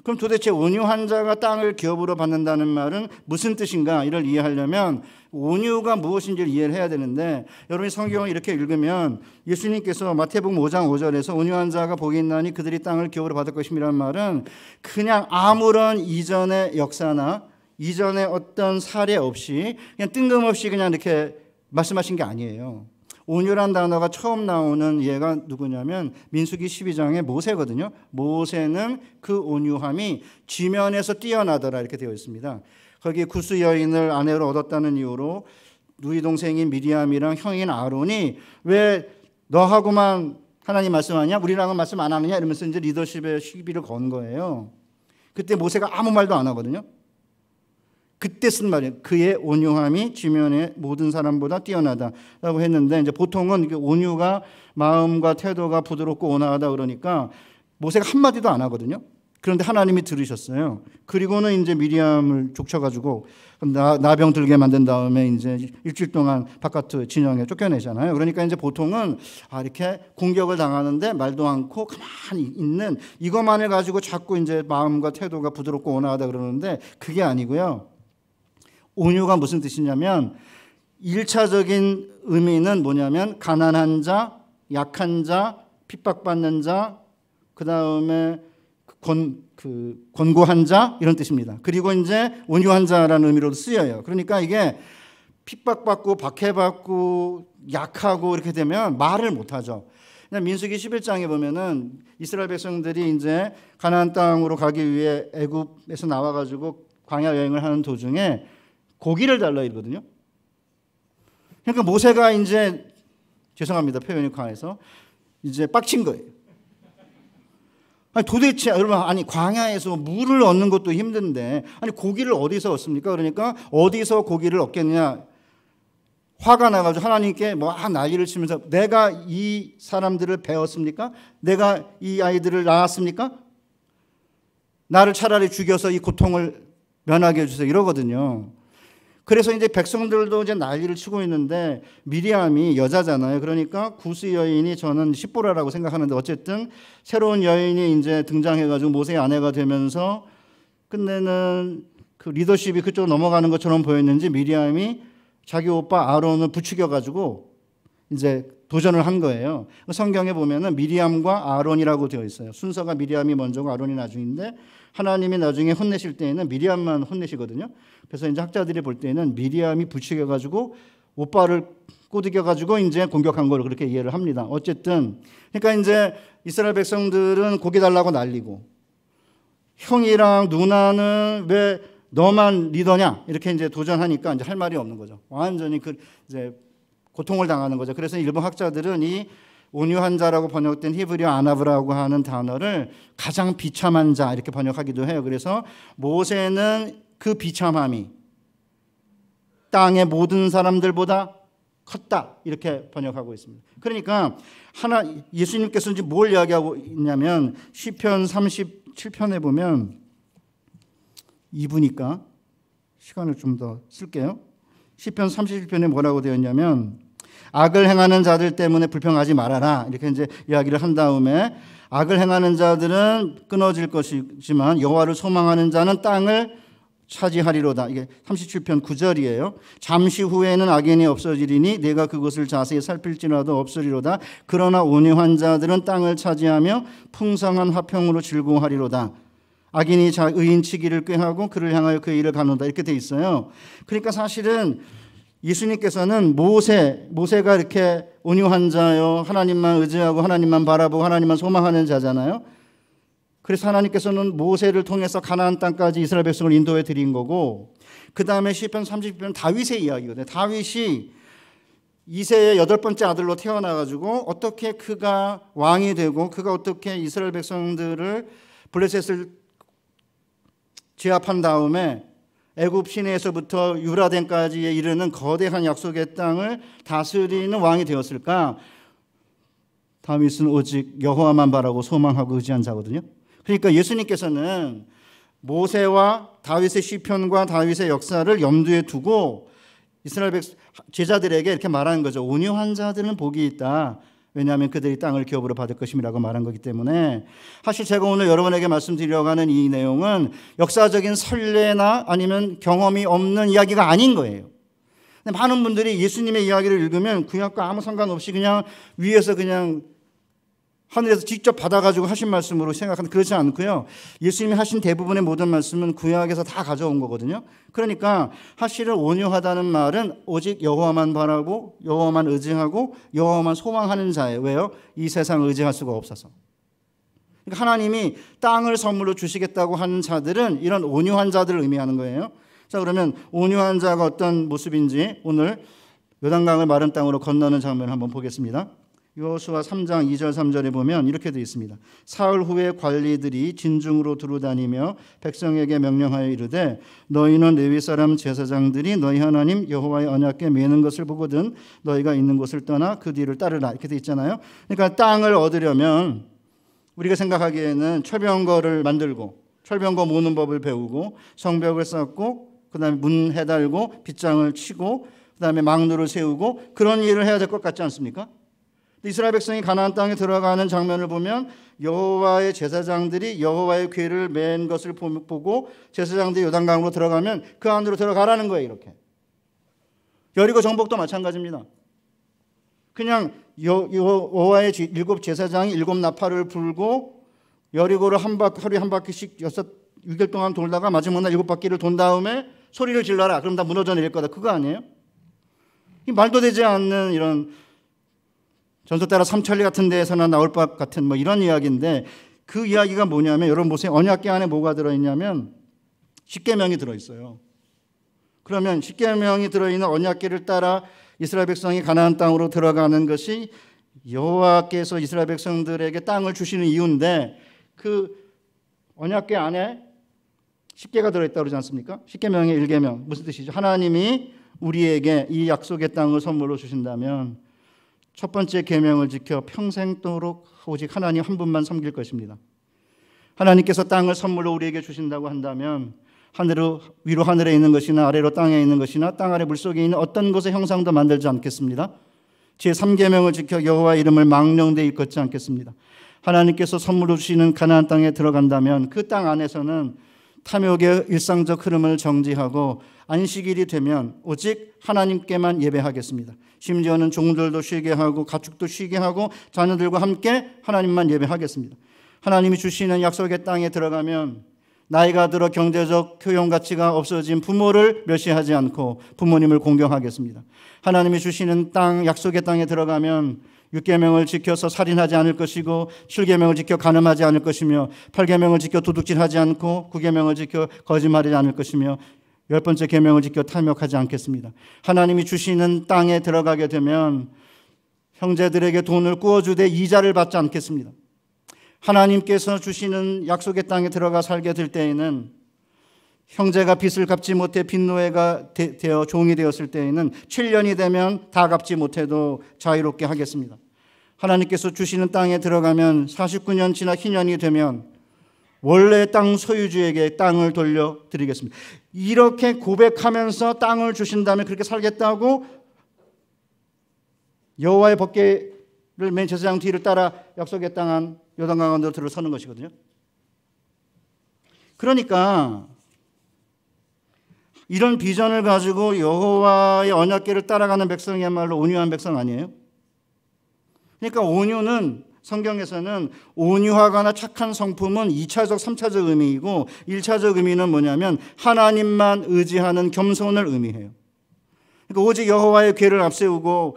그럼 도대체 온유한 자가 땅을 기업으로 받는다는 말은 무슨 뜻인가? 이를 이해하려면 온유가 무엇인지를 이해를 해야 되는데, 여러분이 성경을 이렇게 읽으면 예수님께서 마태복음 5장 5절에서 온유한 자가 복이 있나니 그들이 땅을 기업으로 받을 것임이라는 말은 그냥 아무런 이전의 역사나 이전의 어떤 사례 없이 그냥 뜬금없이 그냥 이렇게 말씀하신 게 아니에요. 온유란 단어가 처음 나오는 얘가 누구냐면 민수기 12장의 모세거든요. 모세는 그 온유함이 지면에서 뛰어나더라 이렇게 되어 있습니다. 거기에 구스 여인을 아내로 얻었다는 이유로 누이 동생인 미리암이랑 형인 아론이 왜 너하고만 하나님 말씀하냐? 우리랑은 말씀 안 하느냐? 이러면서 이제 리더십의 시비를 건 거예요. 그때 모세가 아무 말도 안 하거든요. 그때 쓴 말이에요. 그의 온유함이 지면의 모든 사람보다 뛰어나다라고 했는데, 이제 보통은 온유가 마음과 태도가 부드럽고 온화하다 그러니까 모세가 한마디도 안 하거든요. 그런데 하나님이 들으셨어요. 그리고는 이제 미리암을 족쳐가지고 나병 들게 만든 다음에 이제 일주일 동안 바깥 진영에 쫓겨내잖아요. 그러니까 이제 보통은 이렇게 공격을 당하는데 말도 않고 가만히 있는 이것만을 가지고 자꾸 이제 마음과 태도가 부드럽고 온화하다 그러는데 그게 아니고요. 온유가 무슨 뜻이냐면 1차적인 의미는 뭐냐면 가난한 자, 약한 자, 핍박받는 자, 그 다음에 권고한 자 이런 뜻입니다. 그리고 이제 온유한 자라는 의미로도 쓰여요. 그러니까 이게 핍박받고 박해받고 약하고 이렇게 되면 말을 못하죠. 민수기 11장에 보면은 이스라엘 백성들이 이제 가나안 땅으로 가기 위해 애굽에서 나와가지고 광야 여행을 하는 도중에 고기를 달라 이러거든요. 그러니까 모세가 이제 죄송합니다 표현이 강해서 이제 빡친 거예요. 도대체 여러분 광야에서 물을 얻는 것도 힘든데 고기를 어디서 얻습니까? 그러니까 어디서 고기를 얻겠냐? 화가 나가지고 하나님께 난리를 치면서 내가 이 사람들을 배웠습니까? 내가 이 아이들을 낳았습니까? 나를 차라리 죽여서 이 고통을 면하게 해주세요 이러거든요. 그래서 이제 백성들도 이제 난리를 치고 있는데 미리암이 여자잖아요. 그러니까 구스 여인이 저는 십보라라고 생각하는데 어쨌든 새로운 여인이 이제 등장해가지고 모세의 아내가 되면서 끝내는 그 리더십이 그쪽으로 넘어가는 것처럼 보였는지 미리암이 자기 오빠 아론을 부추겨가지고 이제 도전을 한 거예요. 성경에 보면은 미리암과 아론이라고 되어 있어요. 순서가 미리암이 먼저고 아론이 나중인데 하나님이 나중에 혼내실 때에는 미리암만 혼내시거든요. 그래서 이제 학자들이 볼 때는 미리암이 부추겨가지고 오빠를 꼬드겨가지고 이제 공격한 걸 그렇게 이해를 합니다. 어쨌든 그러니까 이제 이스라엘 백성들은 고기 달라고 난리고 형이랑 누나는 왜 너만 리더냐 이렇게 이제 도전하니까 이제 할 말이 없는 거죠. 완전히 이제 고통을 당하는 거죠. 그래서 일본 학자들은 이 온유한 자라고 번역된 히브리어 아나브라고 하는 단어를 가장 비참한 자 이렇게 번역하기도 해요. 그래서 모세는 그 비참함이 땅의 모든 사람들보다 컸다 이렇게 번역하고 있습니다. 그러니까 예수님께서 이제 뭘 이야기하고 있냐면 시편 37편에 보면 2부니까 시간을 좀 더 쓸게요. 시편 37편에 뭐라고 되어 있냐면 악을 행하는 자들 때문에 불평하지 말아라 이렇게 이제 이야기를 한 다음에 악을 행하는 자들은 끊어질 것이지만 여호와를 소망하는 자는 땅을 차지하리로다. 이게 37편 9절이에요. 잠시 후에는 악인이 없어지리니 내가 그것을 자세히 살필지라도 없으리로다. 그러나 온유한 자들은 땅을 차지하며 풍성한 화평으로 즐거워하리로다. 악인이 의인치기를 꾀하고 그를 향하여 그의 일을 가누다. 이렇게 돼 있어요. 그러니까 사실은 예수님께서는 모세가 이렇게 온유한 자요, 하나님만 의지하고 하나님만 바라보고 하나님만 소망하는 자잖아요. 그래서 하나님께서는 모세를 통해서 가나안 땅까지 이스라엘 백성을 인도해 드린 거고, 그 다음에 시편 30편 다윗의 이야기거든요. 다윗이 이새의 8번째 아들로 태어나가지고 어떻게 그가 왕이 되고 그가 어떻게 이스라엘 백성들을 블레셋을 제압한 다음에 애굽 시내에서부터 유라덴까지 이르는 거대한 약속의 땅을 다스리는 왕이 되었을까? 다윗은 오직 여호와만 바라고 소망하고 의지한 자거든요. 그러니까 예수님께서는 모세와 다윗의 시편과 다윗의 역사를 염두에 두고 이스라엘 제자들에게 이렇게 말하는 거죠. 온유한 자들은 복이 있다. 왜냐하면 그들이 땅을 기업으로 받을 것임이라고 말한 거기 때문에, 사실 제가 오늘 여러분에게 말씀드리려고 하는 이 내용은 역사적인 선례나 아니면 경험이 없는 이야기가 아닌 거예요. 근데 많은 분들이 예수님의 이야기를 읽으면 구약과 아무 상관없이 그냥 위에서 그냥 하늘에서 직접 받아가지고 하신 말씀으로 생각하는, 그렇지 않고요. 예수님이 하신 대부분의 모든 말씀은 구약에서 다 가져온 거거든요. 그러니까 사실은 온유하다는 말은 오직 여호와만 바라고 여호와만 의지하고 여호와만 소망하는 자예요. 왜요? 이 세상을 의지할 수가 없어서. 그러니까 하나님이 땅을 선물로 주시겠다고 하는 자들은 이런 온유한 자들을 의미하는 거예요. 자, 그러면 온유한 자가 어떤 모습인지 오늘 요단강을 마른 땅으로 건너는 장면을 한번 보겠습니다. 여호수아 3장 2절 3절에 보면 이렇게 되어 있습니다. 사흘 후에 관리들이 진중으로 두루다니며 백성에게 명령하여 이르되 너희는 레위 사람 제사장들이 너희 하나님 여호와의 언약궤 매는 것을 보거든 너희가 있는 곳을 떠나 그 뒤를 따르라. 이렇게 되어 있잖아요. 그러니까 땅을 얻으려면 우리가 생각하기에는 철병거를 만들고 철병거 모는 법을 배우고 성벽을 쌓고 그다음에 문 해달고 빗장을 치고 그다음에 망루를 세우고 그런 일을 해야 될 것 같지 않습니까? 이스라엘 백성이 가나안 땅에 들어가는 장면을 보면 여호와의 제사장들이 여호와의 궤를 맨 것을 보고 제사장들이 요단강으로 들어가면 그 안으로 들어가라는 거예요. 이렇게 여리고 정복도 마찬가지입니다. 그냥 여호와의 7 제사장이 7 나팔을 불고 여리고를 하루에 한 바퀴씩 6일 동안 돌다가 마지막 날 7바퀴를 돈 다음에 소리를 질러라. 그럼 다 무너져 내릴 거다. 그거 아니에요? 이 말도 되지 않는 이런 전서 따라 삼천리 같은 데에서나 나올 것 같은 뭐 이런 이야기인데, 그 이야기가 뭐냐면 여러분 보세요. 언약궤 안에 뭐가 들어있냐면 십계명이 들어있어요. 그러면 십계명이 들어있는 언약궤를 따라 이스라엘 백성이 가나안 땅으로 들어가는 것이 여호와께서 이스라엘 백성들에게 땅을 주시는 이유인데, 그 언약궤 안에 십계가 들어있다고 그러지 않습니까? 십계명의 1계명 무슨 뜻이죠? 하나님이 우리에게 이 약속의 땅을 선물로 주신다면 첫 번째 계명을 지켜 평생도록 오직 하나님 한 분만 섬길 것입니다. 하나님께서 땅을 선물로 우리에게 주신다고 한다면 위로 하늘에 있는 것이나 아래로 땅에 있는 것이나 땅 아래 물속에 있는 어떤 곳의 형상도 만들지 않겠습니다. 제3계명을 지켜 여호와의 이름을 망령되이 일컫지 않겠습니다. 하나님께서 선물로 주시는 가나안 땅에 들어간다면 그 땅 안에서는 탐욕의 일상적 흐름을 정지하고 안식일이 되면 오직 하나님께만 예배하겠습니다. 심지어는 종들도 쉬게 하고 가축도 쉬게 하고 자녀들과 함께 하나님만 예배하겠습니다. 하나님이 주시는 약속의 땅에 들어가면 나이가 들어 경제적 효용 가치가 없어진 부모를 멸시하지 않고 부모님을 공경하겠습니다. 하나님이 주시는 땅, 약속의 땅에 들어가면 6계명을 지켜서 살인하지 않을 것이고 7계명을 지켜 간음하지 않을 것이며 8계명을 지켜 도둑질하지 않고 9계명을 지켜 거짓말하지 않을 것이며 10번째 계명을 지켜 탐욕하지 않겠습니다. 하나님이 주시는 땅에 들어가게 되면 형제들에게 돈을 꾸어주되 이자를 받지 않겠습니다. 하나님께서 주시는 약속의 땅에 들어가 살게 될 때에는 형제가 빚을 갚지 못해 빚노예가 되어 종이 되었을 때에는 7년이 되면 다 갚지 못해도 자유롭게 하겠습니다. 하나님께서 주시는 땅에 들어가면 49년 지나 희년이 되면 원래 땅 소유주에게 땅을 돌려드리겠습니다. 이렇게 고백하면서 땅을 주신다면 그렇게 살겠다고 여호와의 법궤를 맨 제사장 뒤를 따라 약속의 땅한 요단강으로 들어서는 것이거든요. 그러니까 이런 비전을 가지고 여호와의 언약궤를 따라가는 백성이야말로 온유한 백성 아니에요? 그러니까 온유는 성경에서는 온유하거나 착한 성품은 2차적, 3차적 의미이고 1차적 의미는 뭐냐면 하나님만 의지하는 겸손을 의미해요. 그러니까 오직 여호와의 궤를 앞세우고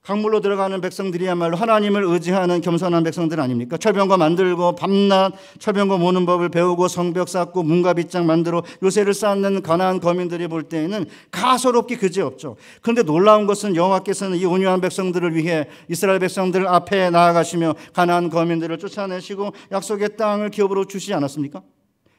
강물로 들어가는 백성들이야말로 하나님을 의지하는 겸손한 백성들 아닙니까? 철병거 만들고 밤낮 철병거 모는 법을 배우고 성벽 쌓고 문과 빗장 만들어 요새를 쌓는 가나안 거민들이 볼 때에는 가소롭기 그지없죠. 그런데 놀라운 것은 여호와께서는 이 온유한 백성들을 위해 이스라엘 백성들 앞에 나아가시며 가나안 거민들을 쫓아내시고 약속의 땅을 기업으로 주시지 않았습니까?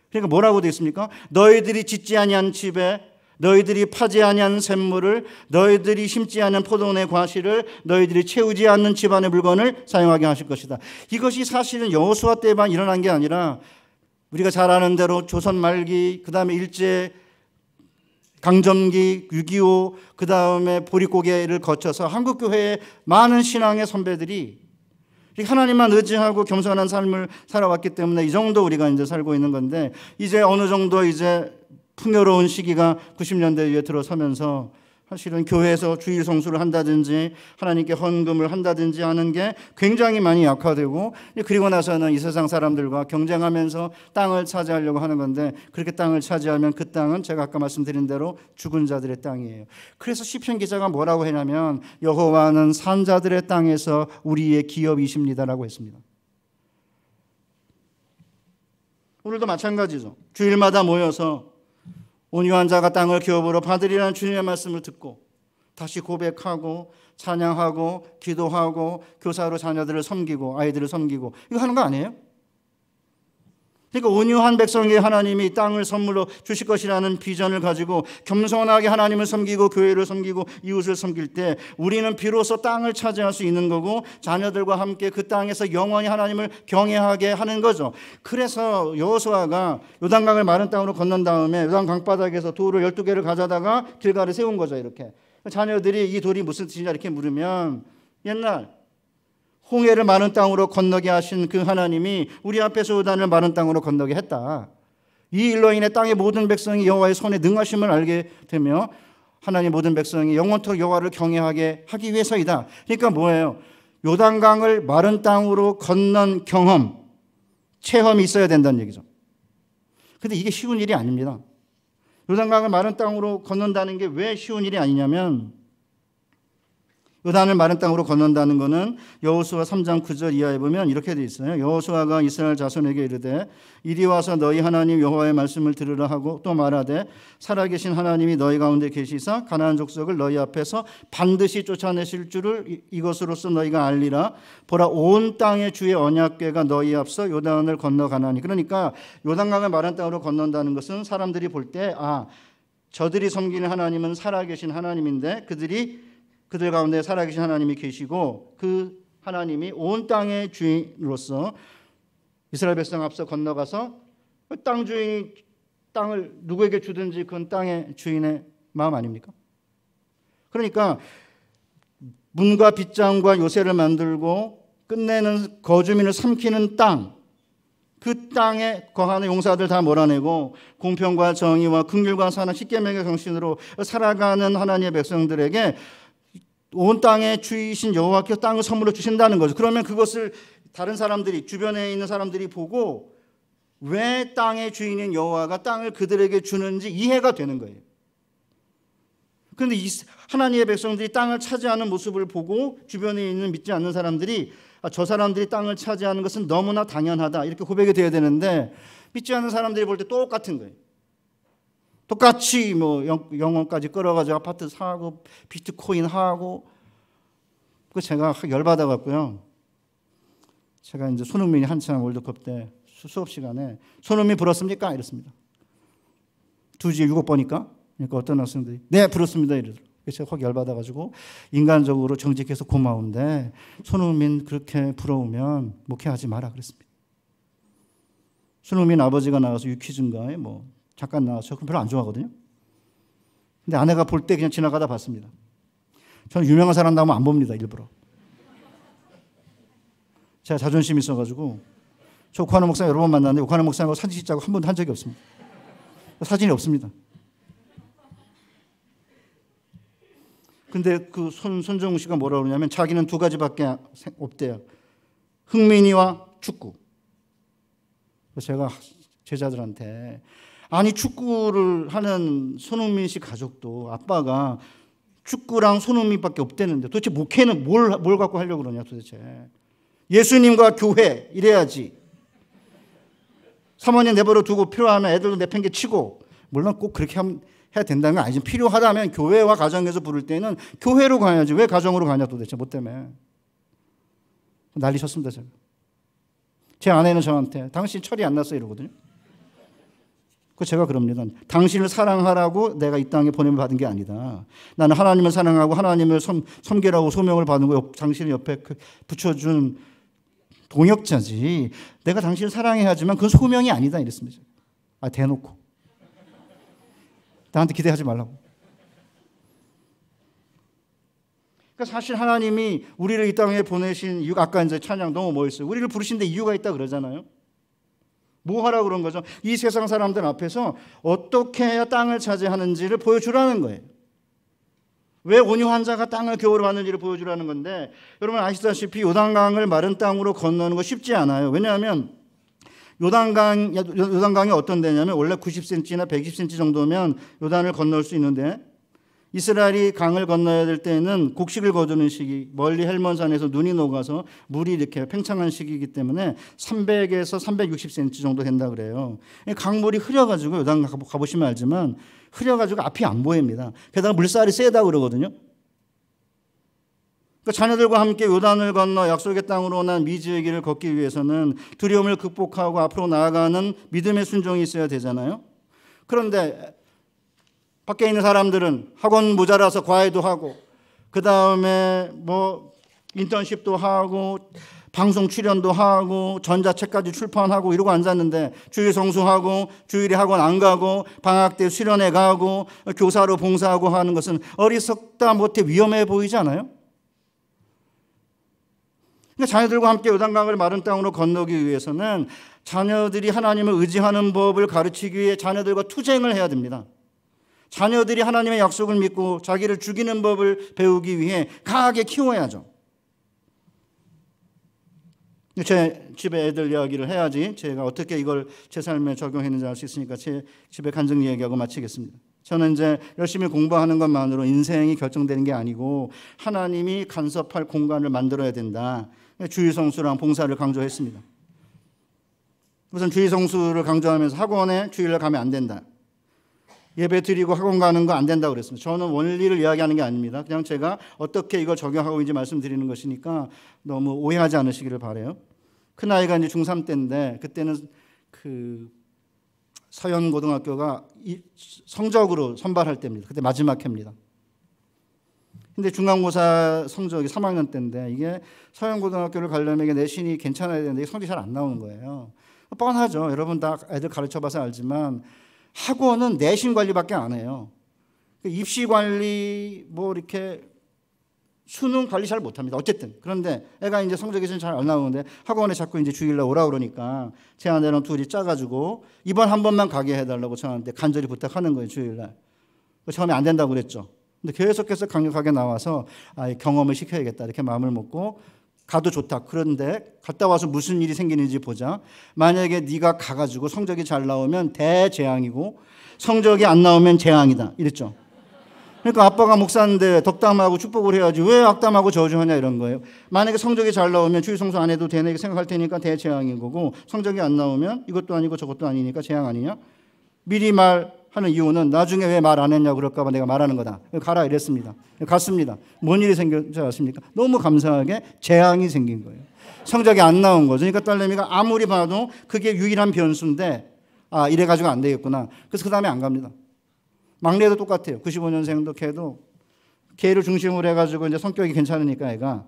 그러니까 뭐라고 되어 있습니까? 너희들이 짓지 아니한 집에 너희들이 파지 아니한 샘물을 너희들이 심지 않은 포도원의 과실을 너희들이 채우지 않는 집안의 물건을 사용하게 하실 것이다. 이것이 사실은 여호수아 때만 일어난 게 아니라 우리가 잘 아는 대로 조선 말기 그 다음에 일제 강점기 6.25 그 다음에 보릿고개를 거쳐서 한국교회의 많은 신앙의 선배들이 하나님만 의지하고 겸손한 삶을 살아왔기 때문에 이 정도 우리가 이제 살고 있는 건데 이제 어느 정도 이제 풍요로운 시기가 90년대 위에 들어서면서 사실은 교회에서 주일 성수를 한다든지 하나님께 헌금을 한다든지 하는 게 굉장히 많이 약화되고 그리고 나서는 이 세상 사람들과 경쟁하면서 땅을 차지하려고 하는 건데 그렇게 땅을 차지하면 그 땅은 제가 아까 말씀드린 대로 죽은 자들의 땅이에요. 그래서 시편 기자가 뭐라고 했냐면 여호와는 산 자들의 땅에서 우리의 기업이십니다라고 했습니다. 오늘도 마찬가지죠. 주일마다 모여서 온유한 자가 땅을 기업으로 받으리라는 주님의 말씀을 듣고 다시 고백하고 찬양하고 기도하고 교사로 자녀들을 섬기고 아이들을 섬기고 이거 하는 거 아니에요? 그러니까 온유한 백성에게 하나님이 땅을 선물로 주실 것이라는 비전을 가지고 겸손하게 하나님을 섬기고 교회를 섬기고 이웃을 섬길 때 우리는 비로소 땅을 차지할 수 있는 거고 자녀들과 함께 그 땅에서 영원히 하나님을 경외하게 하는 거죠. 그래서 여호수아가 요단강을 마른 땅으로 건넌 다음에 요단 강바닥에서 돌을 12개를 가져다가 길가를 세운 거죠. 이렇게 자녀들이 이 돌이 무슨 뜻이냐 이렇게 물으면 옛날 홍해를 마른 땅으로 건너게 하신 그 하나님이 우리 앞에서 요단을 마른 땅으로 건너게 했다. 이 일로 인해 땅의 모든 백성이 여호와의 손에 능하심을 알게 되며 하나님 모든 백성이 영원토록 여호와를 경외하게 하기 위해서이다. 그러니까 뭐예요? 요단강을 마른 땅으로 건넌 경험, 체험이 있어야 된다는 얘기죠. 근데 이게 쉬운 일이 아닙니다. 요단강을 마른 땅으로 건넌다는 게 왜 쉬운 일이 아니냐면 요단을 마른 땅으로 건넌다는 것은 여호수아 3장 9절 이하에 보면 이렇게 되어 있어요. 여호수아가 이스라엘 자손에게 이르되 이리 와서 너희 하나님 여호와의 말씀을 들으라 하고 또 말하되 살아계신 하나님이 너희 가운데 계시사 가나안 족속을 너희 앞에서 반드시 쫓아내실 줄을 이것으로써 너희가 알리라. 보라 온 땅의 주의 언약궤가 너희 앞서 요단을 건너가나니. 그러니까 요단강을 마른 땅으로 건넌다는 것은 사람들이 볼 때 저들이 섬기는 하나님은 살아계신 하나님인데 그들 가운데 살아계신 하나님이 계시고 그 하나님이 온 땅의 주인으로서 이스라엘 백성 앞서 건너가서 땅 주인이 땅을 누구에게 주든지 그건 땅의 주인의 마음 아닙니까? 그러니까 문과 빗장과 요새를 만들고 끝내는 거주민을 삼키는 땅, 그 땅에 거하는 용사들 다 몰아내고 공평과 정의와 긍휼과 사랑 십계명의 정신으로 살아가는 하나님의 백성들에게 온 땅의 주이신 여호와께서 땅을 선물로 주신다는 거죠. 그러면 그것을 다른 사람들이 주변에 있는 사람들이 보고 왜 땅의 주인인 여호와가 땅을 그들에게 주는지 이해가 되는 거예요. 그런데 이 하나님의 백성들이 땅을 차지하는 모습을 보고 주변에 있는 믿지 않는 사람들이 저 사람들이 땅을 차지하는 것은 너무나 당연하다 이렇게 고백이 돼야 되는데 믿지 않는 사람들이 볼 때 똑같은 거예요. 똑같이 영혼까지 끌어가지고 아파트 사고 비트코인 하고 그 제가 열받아 갖고요. 제가 이제 손흥민이 한창 월드컵 때 수업 시간에 손흥민 불었습니까? 이랬습니다. 2주에 6억 버니까. 그러니까 어떤 학생들이 네 부르습니다 이러더라고요. 그래서 제가 확 열받아가지고 인간적으로 정직해서 고마운데 손흥민 그렇게 부러우면 목회하지 마라 그랬습니다. 손흥민 아버지가 나와서 유퀴즈인가에 뭐 잠깐 나와서 별로 안 좋아하거든요. 근데 아내가 볼 때 그냥 지나가다 봤습니다. 저는 유명한 사람 나오면 안 봅니다 일부러. 제가 자존심이 있어가지고 저 옥환호 목사 여러 번 만났는데 옥환호 목사하고 사진 찍자고 한 번도 한 적이 없습니다. 사진이 없습니다. 근데 그 손정우 씨가 뭐라 그러냐면 자기는 2가지밖에 없대요. 흥민이와 축구. 그래서 제가 제자들한테 아니 축구를 하는 손흥민 씨 가족도 아빠가 축구랑 손흥민밖에 없대는데 도대체 목회는 뭘 갖고 하려고 그러냐 도대체. 예수님과 교회 이래야지. 사모님 내버려 두고 필요하면 애들도 내팽개치고 물론 꼭 그렇게 해야 된다는 건 아니지. 필요하다면 교회와 가정에서 부를 때는 교회로 가야지. 왜 가정으로 가냐 도대체 뭐 때문에. 난리 쳤습니다 제가. 제 아내는 저한테 당신 철이 안 났어 이러거든요. 그 제가 그럽니다. 당신을 사랑하라고 내가 이 땅에 보냄을 받은 게 아니다. 나는 하나님을 사랑하고 하나님을 섬기라고 소명을 받은 거 당신을 옆에 붙여준 동역자지. 내가 당신을 사랑해야 하지만 그건 소명이 아니다 이랬습니다. 아 대놓고. 나한테 기대하지 말라고. 그러니까 사실 하나님이 우리를 이 땅에 보내신 이유가 아까 이제 찬양 너무 멋있어요. 우리를 부르신 데 이유가 있다 그러잖아요. 뭐 하라고 그런 거죠? 이 세상 사람들 앞에서 어떻게 해야 땅을 차지하는지를 보여주라는 거예요. 왜 온유한 자가 땅을 겨울에 받는지를 보여주라는 건데 여러분 아시다시피 요단강을 마른 땅으로 건너는 거 쉽지 않아요. 왜냐하면 요단강이 어떤 데냐면 원래 90cm나 120cm 정도면 요단을 건널 수 있는데 이스라엘이 강을 건너야 될 때는 곡식을 거두는 시기, 멀리 헬몬산에서 눈이 녹아서 물이 이렇게 팽창한 시기이기 때문에 300에서 360cm 정도 된다 그래요. 강물이 흐려가지고 요단 가보시면 알지만 흐려가지고 앞이 안 보입니다. 게다가 물살이 세다 그러거든요. 그러니까 자녀들과 함께 요단을 건너 약속의 땅으로 난 미지의 길을 걷기 위해서는 두려움을 극복하고 앞으로 나아가는 믿음의 순종이 있어야 되잖아요. 그런데 밖에 있는 사람들은 학원 모자라서 과외도 하고 그 다음에 뭐 인턴십도 하고 방송 출연도 하고 전자책까지 출판하고 이러고 앉았는데 주일 성수하고 주일에 학원 안 가고 방학 때 수련회 가고 교사로 봉사하고 하는 것은 어리석다 못해 위험해 보이지 않아요? 그러니까 자녀들과 함께 요단강을 마른 땅으로 건너기 위해서는 자녀들이 하나님을 의지하는 법을 가르치기 위해 자녀들과 투쟁을 해야 됩니다. 자녀들이 하나님의 약속을 믿고 자기를 죽이는 법을 배우기 위해 강하게 키워야죠. 제 집에 애들 이야기를 해야지 제가 어떻게 이걸 제 삶에 적용했는지 알 수 있으니까 제 집에 간증 얘기하고 마치겠습니다. 저는 이제 열심히 공부하는 것만으로 인생이 결정되는 게 아니고 하나님이 간섭할 공간을 만들어야 된다. 주일성수랑 봉사를 강조했습니다. 우선 주일성수를 강조하면서 학원에 주일날 가면 안 된다. 예배 드리고 학원 가는 거 안 된다고 그랬습니다. 저는 원리를 이야기하는 게 아닙니다. 그냥 제가 어떻게 이걸 적용하고 있는지 말씀드리는 것이니까 너무 오해하지 않으시기를 바라요. 큰아이가 이제 중3 때인데 그때는 그 서현고등학교가 성적으로 선발할 때입니다. 그때 마지막 해입니다. 근데 중간고사 성적이 3학년 때인데 이게 서현고등학교를 가려면 이게 내신이 괜찮아야 되는데 이게 성적이 잘 안 나오는 거예요. 뻔하죠. 여러분 다 애들 가르쳐봐서 알지만 학원은 내신 관리밖에 안 해요. 입시 관리 뭐 이렇게 수능 관리 잘 못합니다. 어쨌든 그런데 애가 이제 성적이 좀 잘 안 나오는데 학원에 자꾸 이제 주일날 오라 그러니까 제 아내랑 둘이 짜가지고 이번 한 번만 가게 해달라고 저한테 간절히 부탁하는 거예요. 주일날. 처음에 안 된다고 그랬죠. 근데 계속해서 강력하게 나와서 경험을 시켜야겠다 이렇게 마음을 먹고 가도 좋다. 그런데 갔다 와서 무슨 일이 생기는지 보자. 만약에 네가 가가지고 성적이 잘 나오면 대재앙이고 성적이 안 나오면 재앙이다. 이랬죠. 그러니까 아빠가 목사인데 덕담하고 축복을 해야지 왜 악담하고 저주하냐 이런 거예요. 만약에 성적이 잘 나오면 주일성수 안 해도 되네 이렇게 생각할 테니까 대재앙인 거고 성적이 안 나오면 이것도 아니고 저것도 아니니까 재앙 아니냐. 미리 말하는 이유는 나중에 왜 말 안 했냐고 그럴까 봐 내가 말하는 거다. 가라 이랬습니다. 갔습니다. 뭔 일이 생겼지 않습니까? 너무 감사하게 재앙이 생긴 거예요. 성적이 안 나온 거죠. 그러니까 딸내미가 아무리 봐도 그게 유일한 변수인데 이래가지고 안 되겠구나. 그래서 그 다음에 안 갑니다. 막내도 똑같아요. 95년생도 걔를 중심으로 해가지고 이제 성격이 괜찮으니까 애가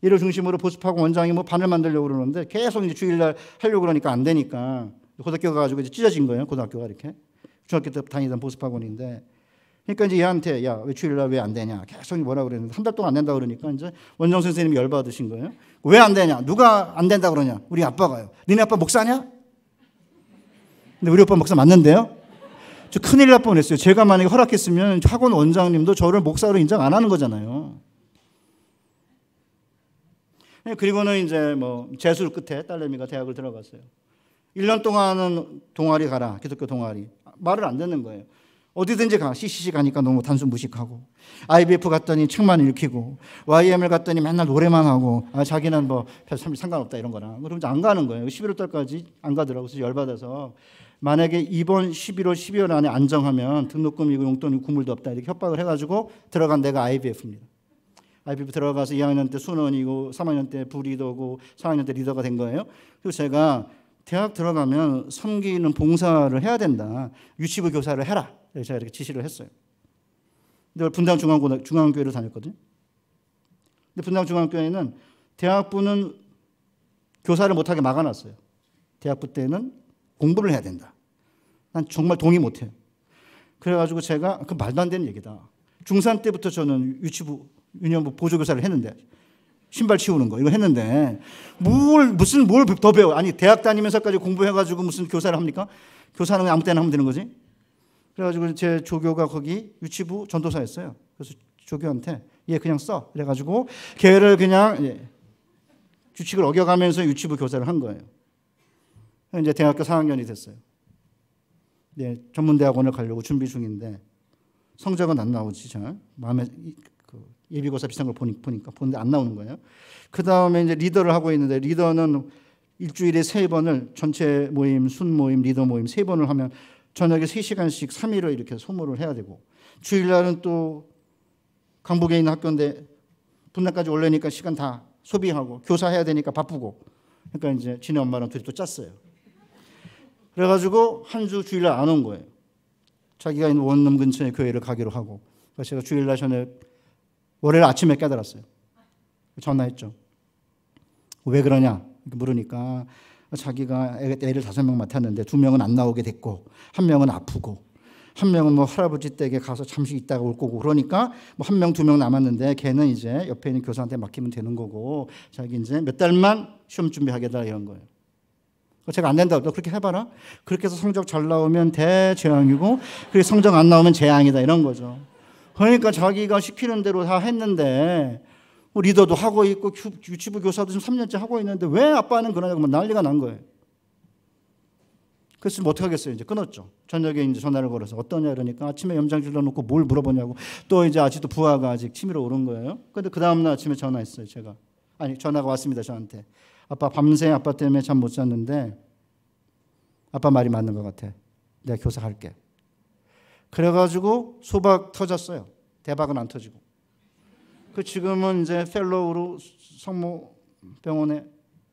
얘를 중심으로 보습하고 원장이 뭐 반을 만들려고 그러는데 계속 이제 주일날 하려고 그러니까 안 되니까 고등학교 가가지고 이제 찢어진 거예요. 고등학교가 이렇게. 중학교 때 다니던 보습학원인데. 그러니까 이제 얘한테 야, 왜 주일날 왜 안 되냐. 계속 뭐라 그랬는데 한 달 동안 안 된다 그러니까 이제 원장 선생님이 열받으신 거예요. 왜 안 되냐. 누가 안 된다 그러냐. 우리 아빠가요. 니네 아빠 목사냐? 근데 우리 아빠 목사 맞는데요? 저 큰일 날 뻔했어요. 제가 만약에 허락했으면 학원 원장님도 저를 목사로 인정 안 하는 거잖아요. 그리고는 이제 뭐 재술 끝에 딸내미가 대학을 들어갔어요. 1년 동안은 동아리 가라. 기독교 동아리. 말을 안 듣는 거예요. 어디든지 가. CCC 가니까 너무 단순 무식하고, IBF 갔더니 책만 읽히고, YM을 갔더니 맨날 노래만 하고, 자기는 뭐 별 상관없다 이런 거나. 그러면 안 가는 거예요. 11월 달까지 안 가더라고요. 그래서 열받아서 만약에 이번 11월, 12월 안에 안정하면 등록금이고 용돈이고 국물도 없다 이렇게 협박을 해가지고 들어간 데가 IBF입니다. IBF 들어가서 2학년 때 순원이고 3학년 때 부리더고 4학년 때 리더가 된 거예요. 그리고 제가 대학 들어가면 섬기는 봉사를 해야 된다. 유치부 교사를 해라. 제가 이렇게 지시를 했어요. 근데 분당 중앙교회를 다녔거든요. 근데 분당 중앙교회는 대학부는 교사를 못하게 막아놨어요. 대학부 때는 공부를 해야 된다. 난 정말 동의 못해요. 그래가지고 제가 그 말도 안 되는 얘기다. 중3 때부터 저는 유치부 유년부 보조교사를 했는데 신발 치우는 거 이거 했는데 뭘 더 배워? 아니 대학 다니면서까지 공부해가지고 무슨 교사를 합니까? 교사는 아무 때나 하면 되는 거지. 그래가지고 제 조교가 거기 유치부 전도사였어요. 그래서 조교한테 얘 그냥 써. 그래가지고 걔를 그냥 규칙을 어겨가면서 유치부 교사를 한 거예요. 이제 대학교 4학년이 됐어요. 전문대학원을 가려고 준비 중인데 성적은 안 나오지. 잘 마음에 예비고사 비슷한 걸 보니까 보는데 안 나오는 거예요. 그 다음에 이제 리더를 하고 있는데 리더는 일주일에 3번을 전체 모임, 순 모임, 리더 모임 3번을 하면 저녁에 3시간씩 3일을 이렇게 소모를 해야 되고 주일날은 또 강북에 있는 학교인데 분당까지 올라니까 시간 다 소비하고 교사해야 되니까 바쁘고 그러니까 이제 지네 엄마랑 둘이 또 짰어요. 그래가지고 한 주 주일날 안 온 거예요. 자기가 있는 원룸 근처에 교회를 가기로 하고 그래서 제가 주일날 전에 월요일 아침에 깨달았어요. 전화했죠. 왜 그러냐 이렇게 물으니까 자기가 애를 5명 맡았는데 2명은 안 나오게 됐고 1명은 아프고 1명은 뭐 할아버지 댁에 가서 잠시 있다가 올 거고 그러니까 뭐 1명, 2명 남았는데 걔는 이제 옆에 있는 교사한테 맡기면 되는 거고 자기 이제 몇 달만 시험 준비하겠다 이런 거예요. 제가 안 된다고 너 그렇게 해봐라. 그렇게 해서 성적 잘 나오면 대재앙이고 그리고 성적 안 나오면 재앙이다 이런 거죠. 그러니까 자기가 시키는 대로 다 했는데 리더도 하고 있고 유치부 교사도 지금 3년째 하고 있는데 왜 아빠는 그러냐고 난리가 난 거예요. 그래서 뭐 어떻게 하겠어요. 이제 끊었죠. 저녁에 이제 전화를 걸어서 어떠냐 그러니까 아침에 염장 질러놓고 뭘 물어보냐고 또 이제 아직도 부하가 아직 치밀어 오른 거예요. 근데 그 다음날 아침에 전화했어요. 제가 전화가 왔습니다. 저한테 아빠 밤새 아빠 때문에 잠 못 잤는데 아빠 말이 맞는 것 같아. 내가 교사 할게. 그래가지고 소박 터졌어요. 대박은 안 터지고. 지금은 이제 펠로우로 성모병원에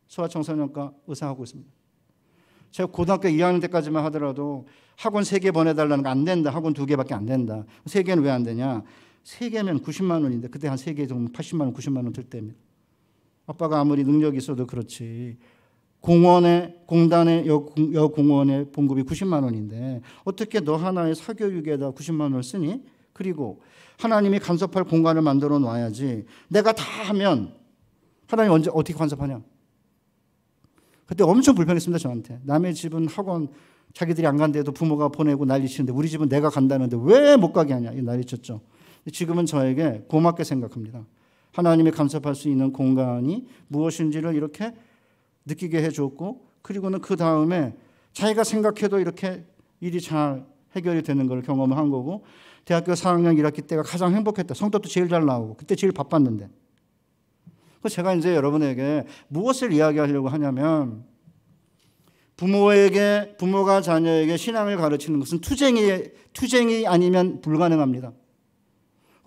소아청소년과 의사하고 있습니다. 제가 고등학교 2학년 때까지만 하더라도 학원 3개 보내달라는 거 안 된다. 학원 2개밖에 안 된다. 3개는 왜 안 되냐. 3개면 90만 원인데 그때 한 3개 정도 80만 원, 90만 원 들 때입니다. 아빠가 아무리 능력이 있어도 그렇지. 공단의 여공원의 봉급이 90만 원인데 어떻게 너 하나의 사교육에다 90만 원을 쓰니? 그리고 하나님이 간섭할 공간을 만들어 놔야지. 내가 다 하면 하나님 언제 어떻게 간섭하냐? 그때 엄청 불편했습니다. 저한테. 남의 집은 학원 자기들이 안 간데도 부모가 보내고 난리치는데 우리 집은 내가 간다는데 왜 못 가게 하냐? 이 난리쳤죠. 지금은 저에게 고맙게 생각합니다. 하나님이 간섭할 수 있는 공간이 무엇인지를 이렇게 느끼게 해줬고 그리고는 그 다음에 자기가 생각해도 이렇게 일이 잘 해결이 되는 걸 경험을 한 거고 대학교 4학년 1학기 때가 가장 행복했다. 성적도 제일 잘 나오고 그때 제일 바빴는데 그래서 제가 이제 여러분에게 무엇을 이야기하려고 하냐면 부모가 자녀에게 신앙을 가르치는 것은 투쟁이 아니면 불가능합니다.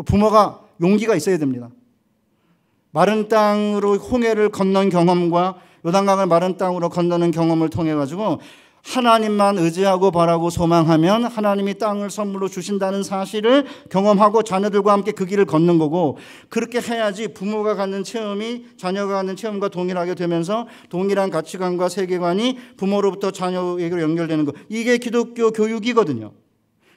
부모가 용기가 있어야 됩니다. 마른 땅으로 홍해를 건넌 경험과 요단강을 마른 땅으로 건너는 경험을 통해 가지고 하나님만 의지하고 바라고 소망하면 하나님이 땅을 선물로 주신다는 사실을 경험하고 자녀들과 함께 그 길을 걷는 거고, 그렇게 해야지 부모가 갖는 체험이 자녀가 갖는 체험과 동일하게 되면서 동일한 가치관과 세계관이 부모로부터 자녀에게로 연결되는 거, 이게 기독교 교육이거든요.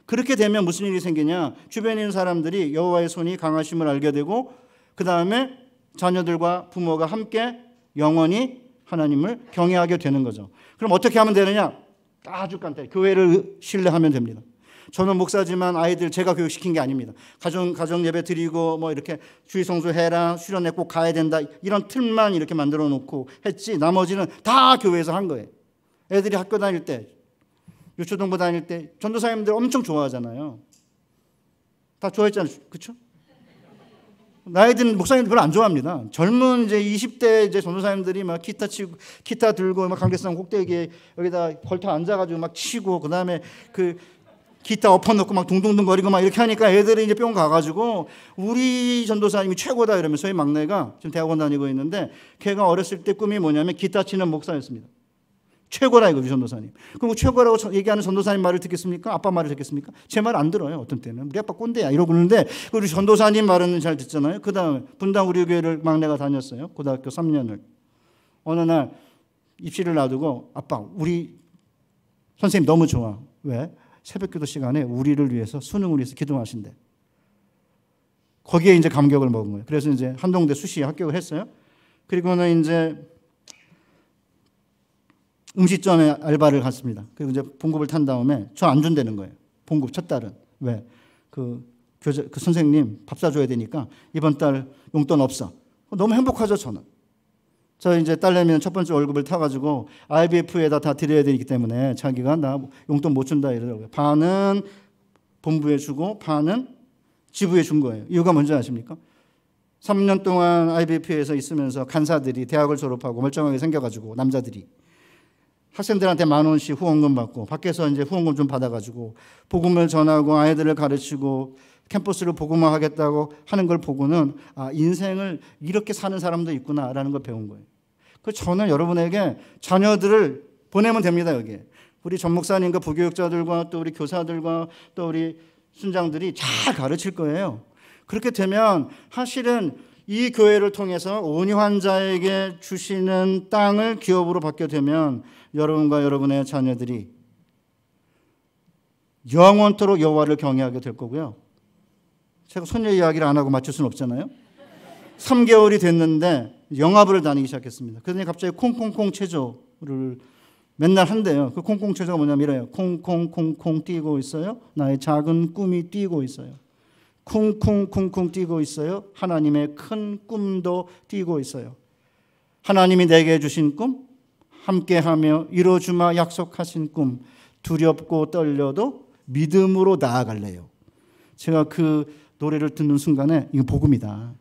그렇게 되면 무슨 일이 생기냐, 주변에 있는 사람들이 여호와의 손이 강하심을 알게 되고, 그 다음에 자녀들과 부모가 함께 영원히 하나님을 경외하게 되는 거죠. 그럼 어떻게 하면 되느냐? 아주 간단해. 교회를 신뢰하면 됩니다. 저는 목사지만 아이들 제가 교육시킨 게 아닙니다. 가정 예배 드리고 뭐 이렇게 주일 성수해라, 수련회 꼭 가야 된다, 이런 틀만 이렇게 만들어 놓고 했지, 나머지는 다 교회에서 한 거예요. 애들이 학교 다닐 때, 유초동부 다닐 때 전도사님들 엄청 좋아하잖아요. 다 좋아했잖아요. 그렇죠? 나이든 목사님들 별로 안 좋아합니다. 젊은 이제 20대 이제 전도사님들이 막 기타 치고, 기타 들고 막 강대상 꼭대기에 여기다 걸터 앉아가지고 막 치고, 그 다음에 그 기타 엎어놓고 막 둥둥둥거리고 막 이렇게 하니까 애들이 이제 뿅 가가지고 우리 전도사님이 최고다 이러면, 저희 막내가 지금 대학원 다니고 있는데 걔가 어렸을 때 꿈이 뭐냐면 기타 치는 목사였습니다. 최고다 이거, 우리 전도사님. 그럼 최고라고 얘기하는 전도사님 말을 듣겠습니까? 아빠 말을 듣겠습니까? 제 말 안 들어요. 어떤 때는 우리 아빠 꼰대야 이러고 그러는데, 우리 전도사님 말은 잘 듣잖아요. 그 다음에 분당 우리 교회를 막내가 다녔어요. 고등학교 3년을. 어느 날 입시를 놔두고, 아빠 우리 선생님 너무 좋아. 왜? 새벽기도 시간에 우리를 위해서, 수능을 위해서 기도하신대. 거기에 이제 감격을 먹은 거예요. 그래서 이제 한동대 수시에 합격을 했어요. 그리고는 이제 음식점에 알바를 갔습니다. 그리고 이제 봉급을 탄 다음에 저 안 준다는 거예요. 봉급 첫 달은. 왜? 그 선생님 밥 사줘야 되니까 이번 달 용돈 없어. 너무 행복하죠, 저는. 저 이제 딸내미는 첫 번째 월급을 타가지고 IBF에다 다 드려야 되기 때문에 자기가 나 용돈 못 준다 이러더라고요. 반은 본부에 주고 반은 지부에 준 거예요. 이유가 뭔지 아십니까? 3년 동안 IBF에서 있으면서 간사들이 대학을 졸업하고 멀쩡하게 생겨가지고, 남자들이 학생들한테 10,000원씩 후원금 받고, 밖에서 이제 후원금 좀 받아가지고 복음을 전하고 아이들을 가르치고 캠퍼스를 복음화하겠다고 하는 걸 보고는, 아, 인생을 이렇게 사는 사람도 있구나라는 걸 배운 거예요. 그 저는 여러분에게 자녀들을 보내면 됩니다. 여기에 우리 전 목사님과 부교육자들과 또 우리 교사들과 또 우리 순장들이 잘 가르칠 거예요. 그렇게 되면 사실은 이 교회를 통해서 온유 환자에게 주시는 땅을 기업으로 받게 되면 여러분과 여러분의 자녀들이 영원토록 여호와를 경외하게 될 거고요. 제가 손녀 이야기를 안 하고 맞출 수는 없잖아요. 3개월이 됐는데 영화부를 다니기 시작했습니다. 그러더니 갑자기 콩콩콩 체조를 맨날 한대요. 그 콩콩 체조가 뭐냐면 이래요. 콩콩콩콩 뛰고 있어요. 나의 작은 꿈이 뛰고 있어요. 쿵쿵쿵쿵 뛰고 있어요. 하나님의 큰 꿈도 뛰고 있어요. 하나님이 내게 주신 꿈, 함께하며 이루어주마 약속하신 꿈, 두렵고 떨려도 믿음으로 나아갈래요. 제가 그 노래를 듣는 순간에 이거 복음이다.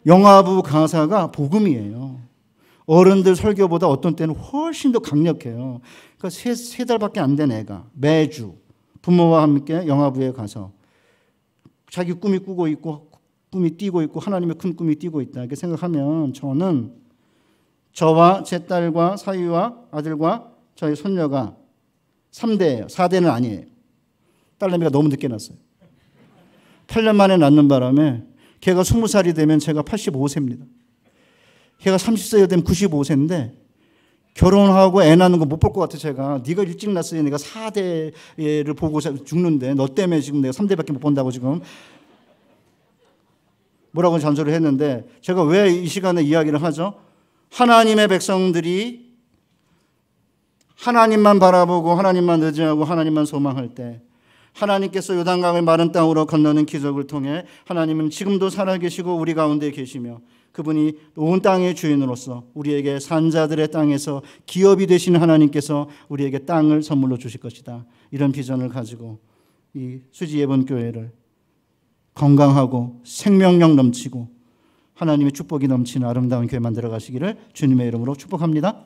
영화부 가사가 복음이에요. 어른들 설교보다 어떤 때는 훨씬 더 강력해요. 그러니까 세 달밖에 안 된 애가 매주 부모와 함께 영화부에 가서 자기 꿈이 꾸고 있고 꿈이 뛰고 있고 하나님의 큰 꿈이 뛰고 있다 이렇게 생각하면, 저는 저와 제 딸과 사위와 아들과 저희 손녀가 3대예요. 4대는 아니에요. 딸내미가 너무 늦게 났어요. 8년 만에 낳는 바람에 걔가 20살이 되면 제가 85세입니다. 걔가 30세가 되면 95세인데 결혼하고 애 낳는 거 못 볼 것 같아. 제가 네가 일찍 낳았으니 내가 4대를 보고 죽는데 너 때문에 지금 내가 3대밖에 못 본다고 지금 뭐라고 잔소리를 했는데, 제가 왜 이 시간에 이야기를 하죠? 하나님의 백성들이 하나님만 바라보고 하나님만 의지하고 하나님만 소망할 때 하나님께서 요단강을 마른 땅으로 건너는 기적을 통해 하나님은 지금도 살아계시고 우리 가운데 계시며, 그분이 온 땅의 주인으로서 우리에게 산자들의 땅에서 기업이 되시는 하나님께서 우리에게 땅을 선물로 주실 것이다. 이런 비전을 가지고 이 수지예본교회를 건강하고 생명력 넘치고 하나님의 축복이 넘치는 아름다운 교회 만들어 가시기를 주님의 이름으로 축복합니다.